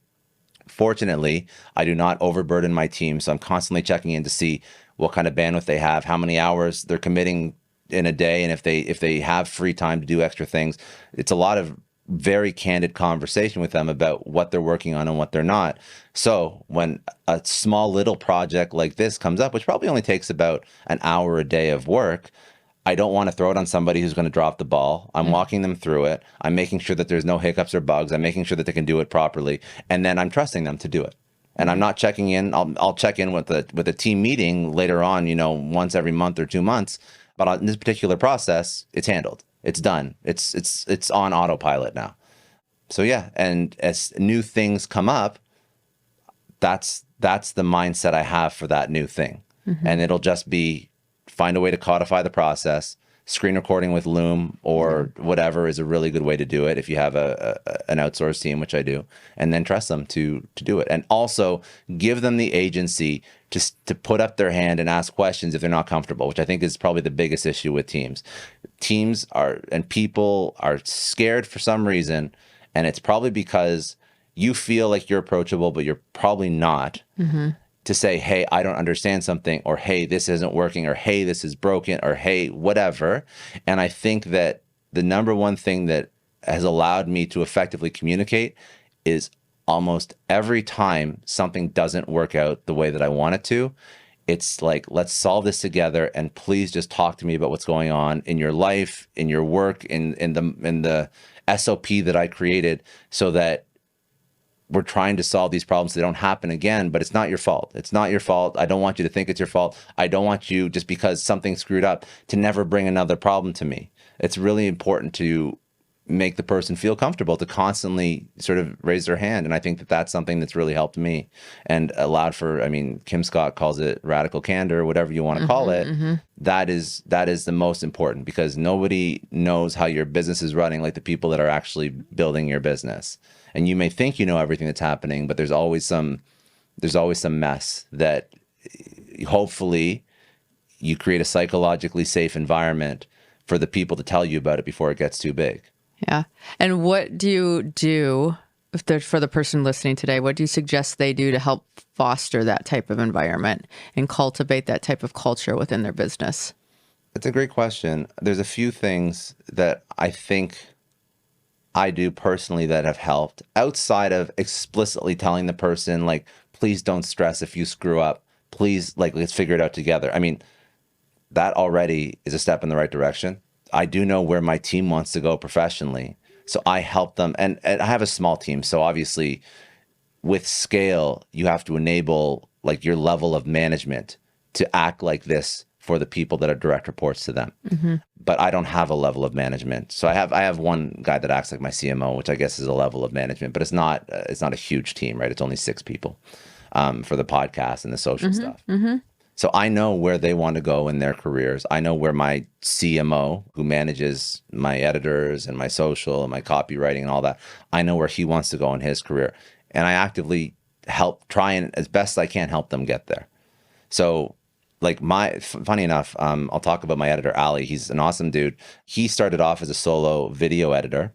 Fortunately, I do not overburden my team, so I'm constantly checking in to see what kind of bandwidth they have, how many hours they're committing in a day, and if they have free time to do extra things. It's a lot of very candid conversation with them about what they're working on and what they're not. So when a small little project like this comes up, which probably only takes about an hour a day of work, I don't want to throw it on somebody who's going to drop the ball. I'm walking them through it. I'm making sure that there's no hiccups or bugs. I'm making sure that they can do it properly. And then I'm trusting them to do it. And I'm not checking in. I'll check in with a team meeting later on, once every month or 2 months. But on this particular process, it's handled. It's done. It's on autopilot now. So yeah, and as new things come up, that's the mindset I have for that new thing. And it'll just be find a way to codify the process. Screen recording with Loom or whatever is a really good way to do it if you have an outsourced team, which I do, and then trust them to do it. And also give them the agency to put up their hand and ask questions if they're not comfortable, which I think is probably the biggest issue with teams. Teams and people are scared for some reason, and it's probably because you feel like you're approachable, but you're probably not. To say, hey, I don't understand something, or hey, this isn't working, or hey, this is broken, or hey, whatever. And I think that the number one thing that has allowed me to effectively communicate is almost every time something doesn't work out the way that I want it to, it's like, let's solve this together, and please just talk to me about what's going on in your life, in your work, in the SOP that I created, so that we're trying to solve these problems so they don't happen again, but it's not your fault. It's not your fault. I don't want you to think it's your fault. I don't want you, just because something screwed up, to never bring another problem to me. It's really important to make the person feel comfortable to constantly sort of raise their hand. And I think that that's something that's really helped me and allowed for, I mean, Kim Scott calls it radical candor, whatever you want to call it. That is the most important, because nobody knows how your business is running like the people that are actually building your business. And you may think you know everything that's happening, but there's always some mess that hopefully you create a psychologically safe environment for the people to tell you about it before it gets too big. Yeah. And what do you do for the person listening today? What do you suggest they do to help foster that type of environment and cultivate that type of culture within their business? It's a great question. There's a few things that I think I do personally that have helped, outside of explicitly telling the person, like, please don't stress if you screw up. Please, like, let's figure it out together. I mean, that already is a step in the right direction. I do know where my team wants to go professionally. So I help them. And I have a small team. So obviously with scale, you have to enable like your level of management to act like this for the people that are direct reports to them. But I don't have a level of management. So I have one guy that acts like my CMO, which I guess is a level of management, but it's not a huge team, right? It's only 6 people for the podcast and the social stuff. So I know where they want to go in their careers. I know where my CMO, who manages my editors and my social and my copywriting and all that, I know where he wants to go in his career. And I actively try and as best I can help them get there. So like funny enough, I'll talk about my editor, Ali. He's an awesome dude. He started off as a solo video editor.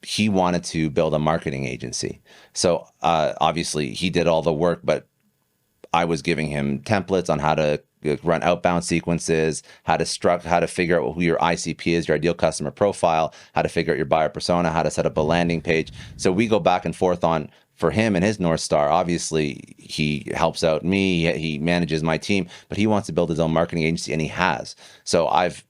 He wanted to build a marketing agency. So obviously he did all the work, but I was giving him templates on how to run outbound sequences, how to figure out who your ICP is, your ideal customer profile, how to figure out your buyer persona, how to set up a landing page. So we go back and forth on, for him and his North Star, obviously he helps out me, he manages my team, but he wants to build his own marketing agency, and he has. So I've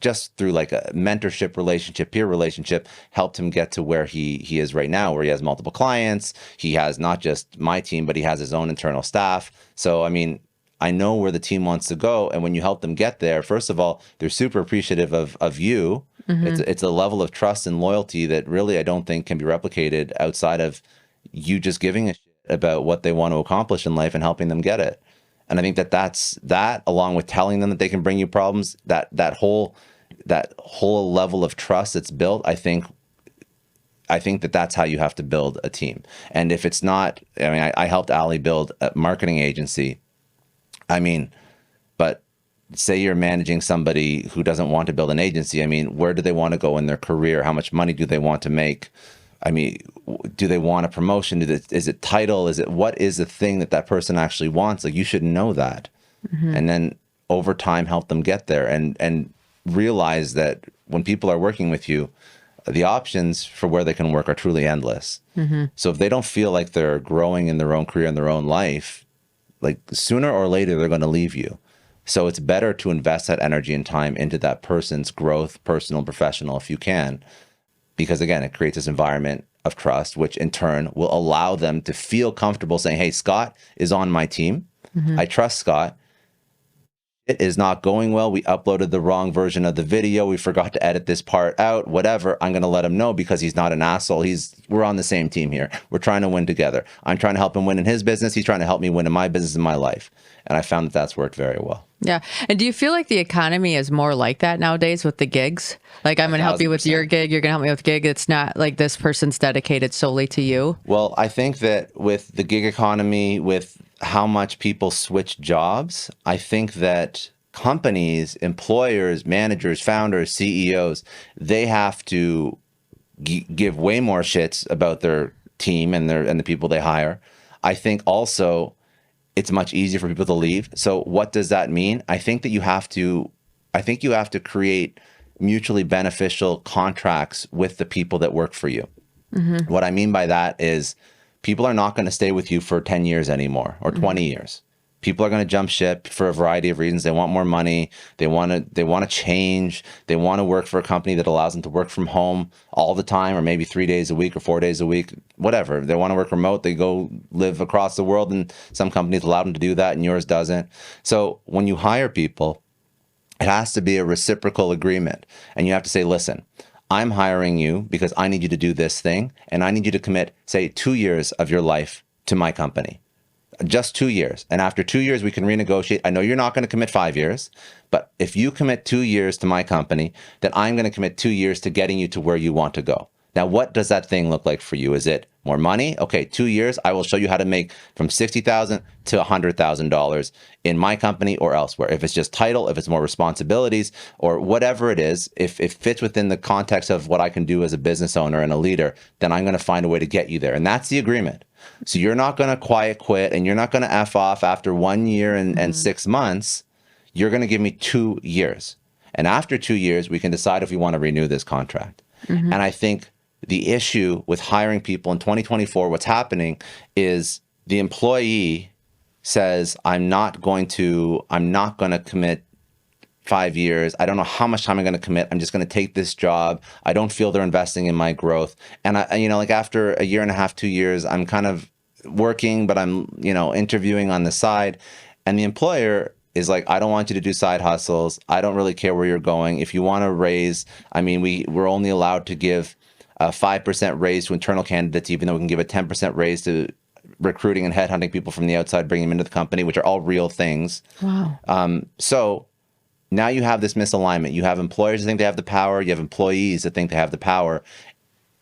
just through like a mentorship relationship, peer relationship, helped him get to where he is right now, where he has multiple clients. He has not just my team, but he has his own internal staff. So, I mean, I know where the team wants to go. And when you help them get there, first of all, they're super appreciative of you. It's a level of trust and loyalty that really I don't think can be replicated outside of you just giving a shit about what they want to accomplish in life and helping them get it. And I think that's along with telling them that they can bring you problems, that whole level of trust that's built. I think that's how you have to build a team. And if it's not, I mean, I helped Ali build a marketing agency. I mean, but say you're managing somebody who doesn't want to build an agency. I mean, where do they want to go in their career? How much money do they want to make? I mean, do they want a promotion? Is it title? What is the thing that person actually wants? Like, you should know that. And then over time, help them get there and realize that when people are working with you, the options for where they can work are truly endless. So if they don't feel like they're growing in their own career, in their own life, like sooner or later, they're going to leave you. So it's better to invest that energy and time into that person's growth, personal and professional, if you can. Because again, it creates this environment of trust, which in turn will allow them to feel comfortable saying, hey, Scott is on my team. I trust Scott. It is not going well. We uploaded the wrong version of the video. We forgot to edit this part out, whatever. I'm going to let him know because he's not an asshole. We're on the same team here. We're trying to win together. I'm trying to help him win in his business. He's trying to help me win in my business, in my life. And I found that that's worked very well. Yeah. And do you feel like the economy is more like that nowadays with the gigs? Like, I'm going to help you with your gig. You're going to help me with gig. It's not like this person's dedicated solely to you. Well, I think that with the gig economy, with how much people switch jobs, I think that companies, employers, managers, founders, CEOs, they have to give way more shits about their team and the people they hire. I think also it's much easier for people to leave. So what does that mean? I think that you have to create mutually beneficial contracts with the people that work for you. What I mean by that is people are not going to stay with you for 10 years anymore or 20 years. People are going to jump ship for a variety of reasons. They want more money. They want to change. They want to work for a company that allows them to work from home all the time, or maybe 3 days a week or 4 days a week, whatever. They want to work remote. They go live across the world, and some companies allow them to do that and yours doesn't. So when you hire people, it has to be a reciprocal agreement. And you have to say, listen, I'm hiring you because I need you to do this thing, and I need you to commit, say, 2 years of your life to my company. Just 2 years. And after 2 years, we can renegotiate. I know you're not going to commit 5 years, but if you commit 2 years to my company, then I'm going to commit 2 years to getting you to where you want to go. Now, what does that thing look like for you? Is it more money? Okay, 2 years, I will show you how to make from $60,000 to $100,000 in my company or elsewhere. If it's just title, if it's more responsibilities, or whatever it is, if it fits within the context of what I can do as a business owner and a leader, then I'm going to find a way to get you there. And that's the agreement. So you're not going to quiet quit, and you're not going to F off after 1 year and 6 months. You're going to give me 2 years. And after 2 years, we can decide if we want to renew this contract. And I think the issue with hiring people in 2024, what's happening is the employee says, I'm not going to commit 5 years. I don't know how much time I'm going to commit. I'm just going to take this job. I don't feel they're investing in my growth. And like after a year and a half, 2 years, I'm kind of working, but I'm, interviewing on the side. And the employer is like, I don't want you to do side hustles. I don't really care where you're going. If you want to raise, we're only allowed to give a 5% raise to internal candidates, even though we can give a 10% raise to recruiting and headhunting people from the outside, bringing them into the company, which are all real things. Wow. So now you have this misalignment. You have employers that think they have the power. You have employees that think they have the power.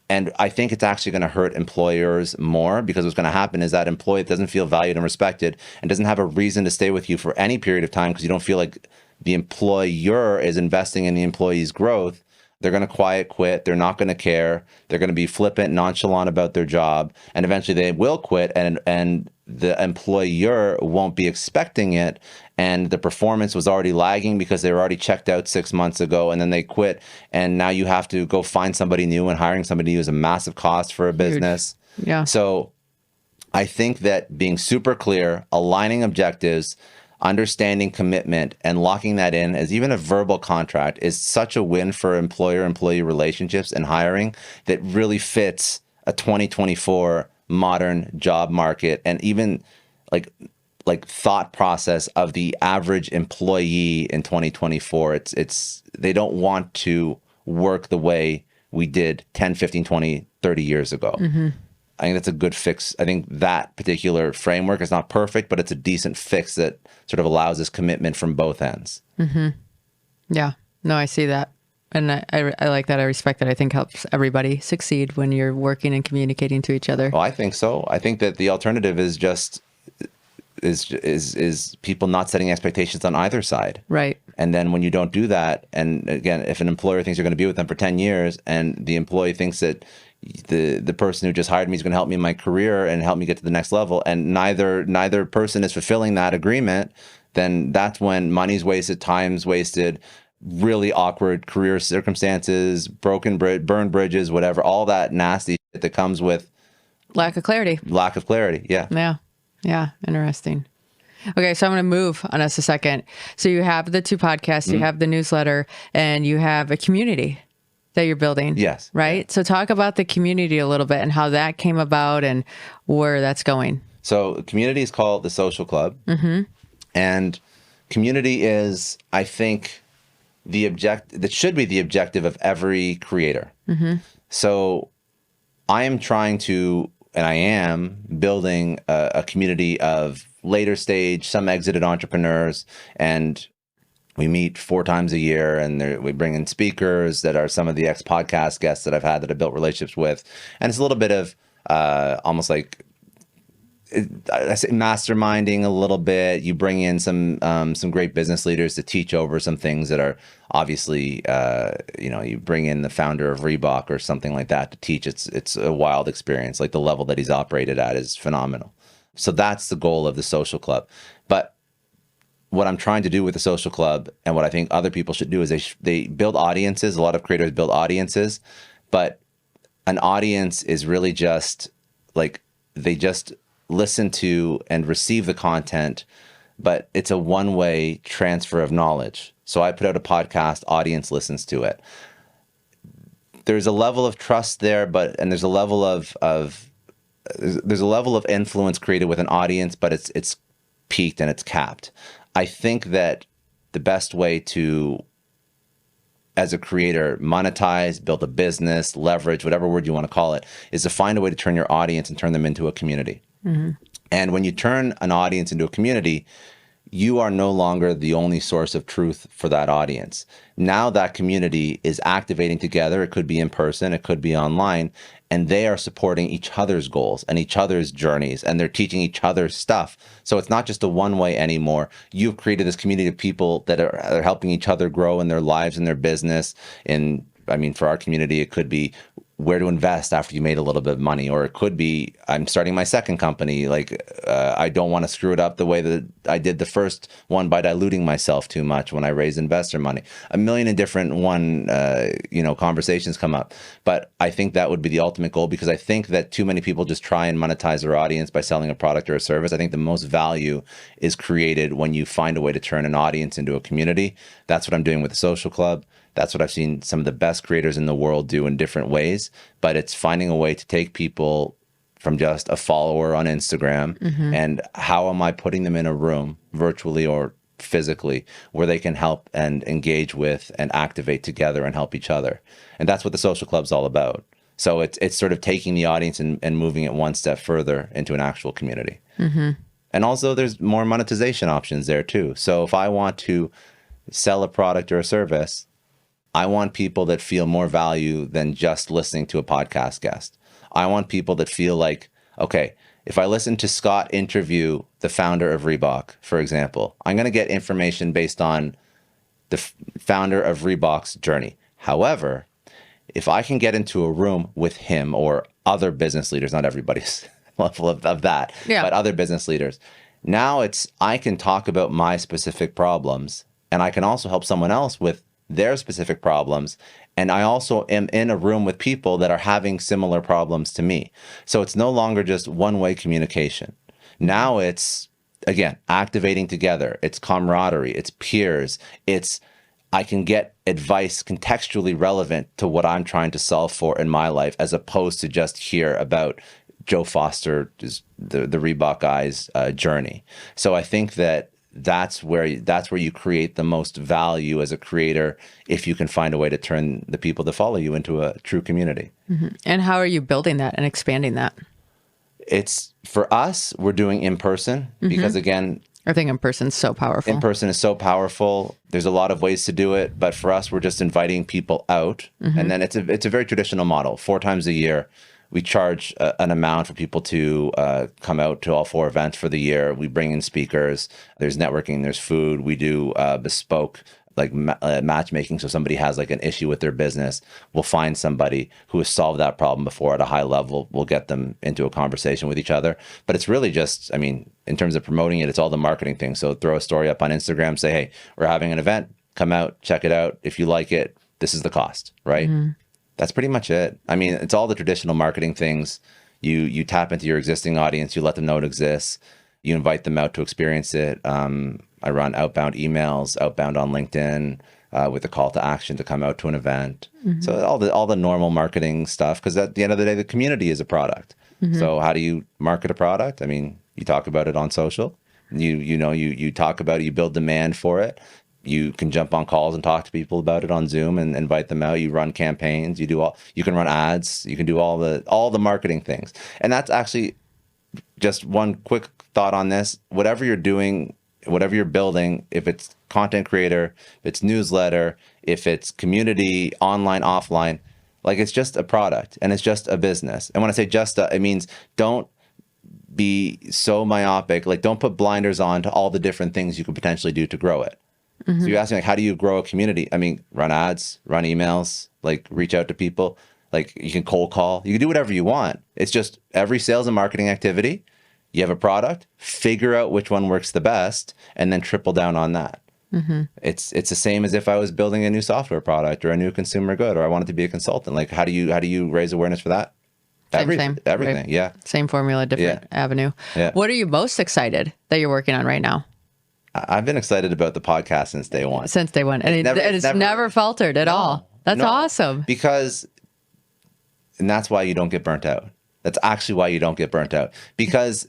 And I think it's actually going to hurt employers more, because what's going to happen is that employee doesn't feel valued and respected and doesn't have a reason to stay with you for any period of time, because you don't feel like the employer is investing in the employee's growth. They're going to quiet quit. They're not going to care. They're going to be flippant, nonchalant about their job. And eventually they will quit, and the employer won't be expecting it. And the performance was already lagging because they were already checked out 6 months ago, and then they quit. And now you have to go find somebody new, and hiring somebody new is a massive cost for a business. Huge. Yeah. So I think that being super clear, aligning objectives, understanding commitment, and locking that in as even a verbal contract is such a win for employer-employee relationships and hiring that really fits a 2024 modern job market, and even like thought process of the average employee in 2024. It's they don't want to work the way we did 10, 15, 20, 30 years ago. I think that's a good fix. I think that particular framework is not perfect, but it's a decent fix that sort of allows this commitment from both ends. Yeah. No, I see that. And I like that. I respect that. I think helps everybody succeed when you're working and communicating to each other. Well, I think so. I think that the alternative is just is people not setting expectations on either side. Right. And then when you don't do that, and again, if an employer thinks you're going to be with them for 10 years and the employee thinks that the person who just hired me is going to help me in my career and help me get to the next level, and neither person is fulfilling that agreement, then that's when money's wasted, time's wasted, really awkward career circumstances, burned bridges, whatever, all that nasty shit that comes with Lack of clarity. Yeah. Yeah. Interesting. Okay. So I'm going to move on us a second. So you have the 2 podcasts, you have the newsletter, and you have a community that you're building. Yes. Right. Yeah. So talk about the community a little bit and how that came about and where that's going. So the community is called the Social Club. And community is, I think, that should be the objective of every creator. So I am trying to, and I am building a community of later stage, some exited entrepreneurs, and we meet 4 times a year, and we bring in speakers that are some of the ex-podcast guests that I've had that I've built relationships with. And it's a little bit of almost like, I say masterminding a little bit. You bring in some great business leaders to teach over some things that are obviously, you bring in the founder of Reebok or something like that to teach. It's a wild experience. Like the level that he's operated at is phenomenal. So that's the goal of the Social Club. But what I'm trying to do with the Social Club, and what I think other people should do, is they build audiences. A lot of creators build audiences, but an audience is really just like, they just listen to and receive the content but it's a one-way transfer of knowledge. So I put out a podcast, audience listens to it. There's a level of trust there, and there's a level of there's a level of influence created with an audience, but it's peaked and it's capped. I think that the best way to, as a creator, monetize, build a business, leverage, whatever word you want to call it, is to find a way to turn your audience and turn them into a community. And when you turn an audience into a community, you are no longer the only source of truth for that audience. Now that community is activating together. It could be in person, it could be online, and they are supporting each other's goals and each other's journeys, and they're teaching each other stuff. So it's not just a one-way anymore. You've created this community of people that are helping each other grow in their lives and their business. And I mean, for our community, it could be where to invest after you made a little bit of money, or it could be I'm starting my second company. Like I don't want to screw it up the way that I did the first one by diluting myself too much when I raised investor money. A million and different conversations come up, but I think that would be the ultimate goal, because I think that too many people just try and monetize their audience by selling a product or a service. I think the most value is created when you find a way to turn an audience into a community. That's what I'm doing with the Social Club. That's what I've seen some of the best creators in the world do in different ways. But it's finding a way to take people from just a follower on Instagram and how am I putting them in a room, virtually or physically, where they can help and engage with and activate together and help each other. And that's what the Social Club's all about. So it's sort of taking the audience and moving it one step further into an actual community. And also there's more monetization options there too. So if I want to sell a product or a service, I want people that feel more value than just listening to a podcast guest. I want people that feel like, okay, if I listen to Scott interview the founder of Reebok, for example, I'm going to get information based on the founder of Reebok's journey. However, if I can get into a room with him or other business leaders, not everybody's level of that, but other business leaders, now I can talk about my specific problems, and I can also help someone else with their specific problems. And I also am in a room with people that are having similar problems to me. So it's no longer just one-way communication. Now it's, again, activating together. It's camaraderie. It's peers. I can get advice contextually relevant to what I'm trying to solve for in my life, as opposed to just hear about Joe Foster, the Reebok guy's journey. So I think that's where you create the most value as a creator, if you can find a way to turn the people that follow you into a true community. And how are you building that and expanding that? It's, for us, we're doing in person because, again, I think in person is so powerful. In person is so powerful. There's a lot of ways to do it, but for us, we're just inviting people out. And then it's a very traditional model. 4 times a year, we charge an amount for people to come out to all 4 events for the year. We bring in speakers. There's networking. There's food. We do bespoke matchmaking. So somebody has like an issue with their business, we'll find somebody who has solved that problem before at a high level. We'll get them into a conversation with each other. But it's really just, I mean, in terms of promoting it, it's all the marketing thing. So throw a story up on Instagram, say, hey, we're having an event. Come out, check it out. If you like it, this is the cost, right? That's pretty much it. I mean, it's all the traditional marketing things. You tap into your existing audience. You let them know it exists. You invite them out to experience it. I run outbound emails, outbound on LinkedIn, with a call to action to come out to an event. So all the normal marketing stuff, because at the end of the day, the community is a product. So how do you market a product? I mean, you talk about it on social. You talk about it. You build demand for it. You can jump on calls and talk to people about it on Zoom and invite them out. You run campaigns. You can run ads. You can do all the marketing things. And that's actually just one quick thought on this. Whatever you're doing, whatever you're building, if it's content creator, if it's newsletter, if it's community, online, offline, like it's just a product and it's just a business. And when I say it means don't be so myopic. Like don't put blinders on to all the different things you could potentially do to grow it. So you're asking, like, how do you grow a community? I mean, run ads, run emails, like reach out to people. Like you can cold call. You can do whatever you want. It's just every sales and marketing activity, you have a product, figure out which one works the best, and then triple down on that. It's the same as if I was building a new software product or a new consumer good, or I wanted to be a consultant. Like how do you raise awareness for that? Same. Everything, Right. yeah. Same formula, different avenue. Yeah. What are you most excited that you're working on right now? I've been excited about the podcast since day one. Since day one. And it's never faltered at all. That's awesome. Because, and that's why you don't get burnt out. That's actually why you don't get burnt out. Because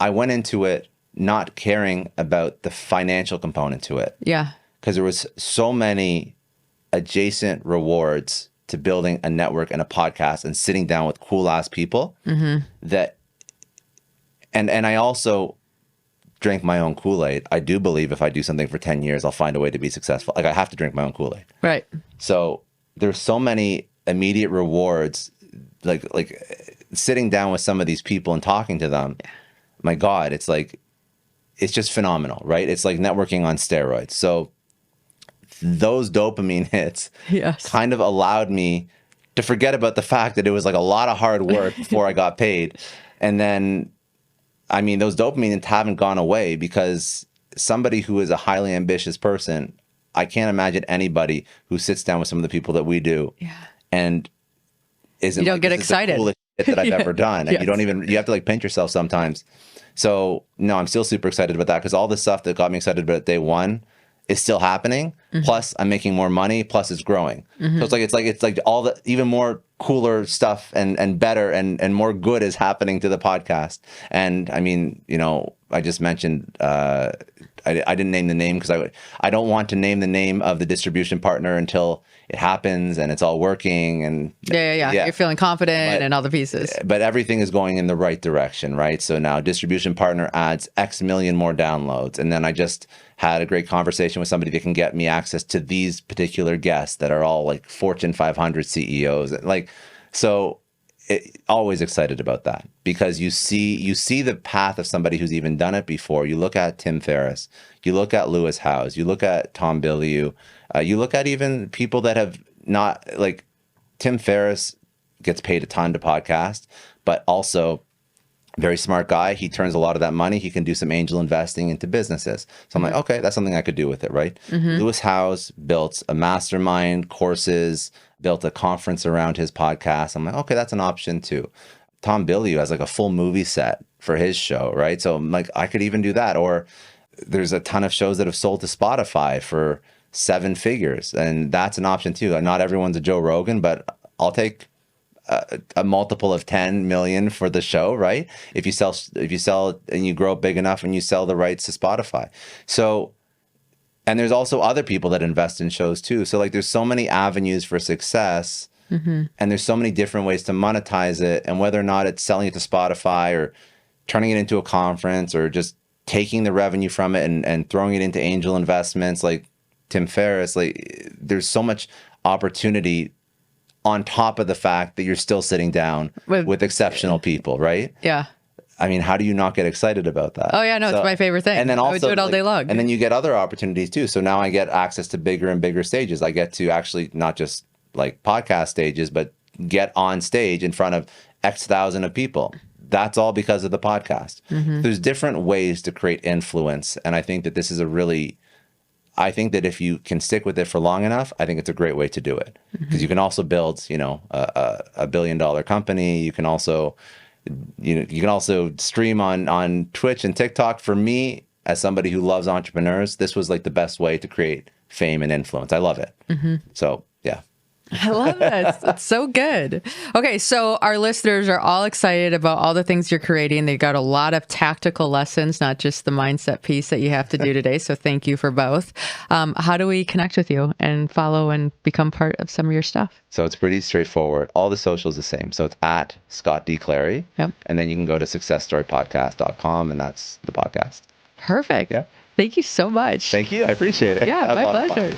I went into it not caring about the financial component to it. Yeah. Because there was so many adjacent rewards to building a network and a podcast and sitting down with cool ass people that, and I also drink my own Kool-Aid. I do believe if I do something for 10 years, I'll find a way to be successful. Like I have to drink my own Kool-Aid. Right. So there's so many immediate rewards, like sitting down with some of these people and talking to them. Yeah. My God, it's like, it's just phenomenal, right? It's like networking on steroids. So those dopamine hits kind of allowed me to forget about the fact that it was like a lot of hard work before I got paid. And then, I mean, those dopamine hits haven't gone away because somebody who is a highly ambitious person, I can't imagine anybody who sits down with some of the people that we do and isn't you don't like, get this excited. is the coolest shit that I've ever done. And you have to like pinch yourself sometimes. So no, I'm still super excited about that because all the stuff that got me excited about day one is still happening. Plus I'm making more money. Plus it's growing. So it's like all the even more cooler stuff and better and more good is happening to the podcast. And I mean, you know, I just mentioned, I didn't name the name because I don't want to name the name of the distribution partner until it happens and it's all working and yeah. You're feeling confident and all the pieces. But everything is going in the right direction, right? So now distribution partner adds X million more downloads. And then I just had a great conversation with somebody that can get me access to these particular guests that are all like Fortune 500 CEOs. Like, so always excited about that because you see the path of somebody who's even done it before. You look at Tim Ferriss, you look at Lewis Howes, you look at Tom Bilyeu, you look at even people that have not, like Tim Ferriss gets paid a ton to podcast, but also very smart guy. He turns a lot of that money. He can do some angel investing into businesses. So I'm like, okay, that's something I could do with it, right? Lewis Howes built a mastermind, courses, built a conference around his podcast. I'm like, okay, that's an option too. Tom Bilyeu has like a full movie set for his show, right? So I'm like, I could even do that. Or there's a ton of shows that have sold to Spotify for 7 figures. And that's an option too. Not everyone's a Joe Rogan, but I'll take a multiple of 10 million for the show, right? If you sell and you grow big enough and you sell the rights to Spotify. So, and there's also other people that invest in shows too. So like there's so many avenues for success and there's so many different ways to monetize it. And whether or not it's selling it to Spotify or turning it into a conference or just taking the revenue from it and throwing it into angel investments like Tim Ferriss, like there's so much opportunity on top of the fact that you're still sitting down with exceptional people, right? Yeah. I mean, how do you not get excited about that? Oh yeah, no, it's my favorite thing. And then also, I would do it all day long. And then you get other opportunities too. So now I get access to bigger and bigger stages. I get to actually not just like podcast stages, but get on stage in front of X thousand of people. That's all because of the podcast. There's different ways to create influence. And I think that this is I think that if you can stick with it for long enough, I think it's a great way to do it because you can also build, you know, a $1 billion company. You can also, you can also stream on Twitch and TikTok. For me, as somebody who loves entrepreneurs, this was like the best way to create fame and influence. I love it. So yeah. I love that. It's so good. Okay, so our listeners are all excited about all the things you're creating. They got a lot of tactical lessons, not just the mindset piece that you have to do today. So thank you for both. How do we connect with you and follow and become part of some of your stuff? So it's pretty straightforward. All the socials the same. So it's at Scott D. Clary. Yep. And then you can go to successstorypodcast.com and that's the podcast. Perfect. Yeah. Thank you so much. Thank you. I appreciate it. Yeah, my pleasure.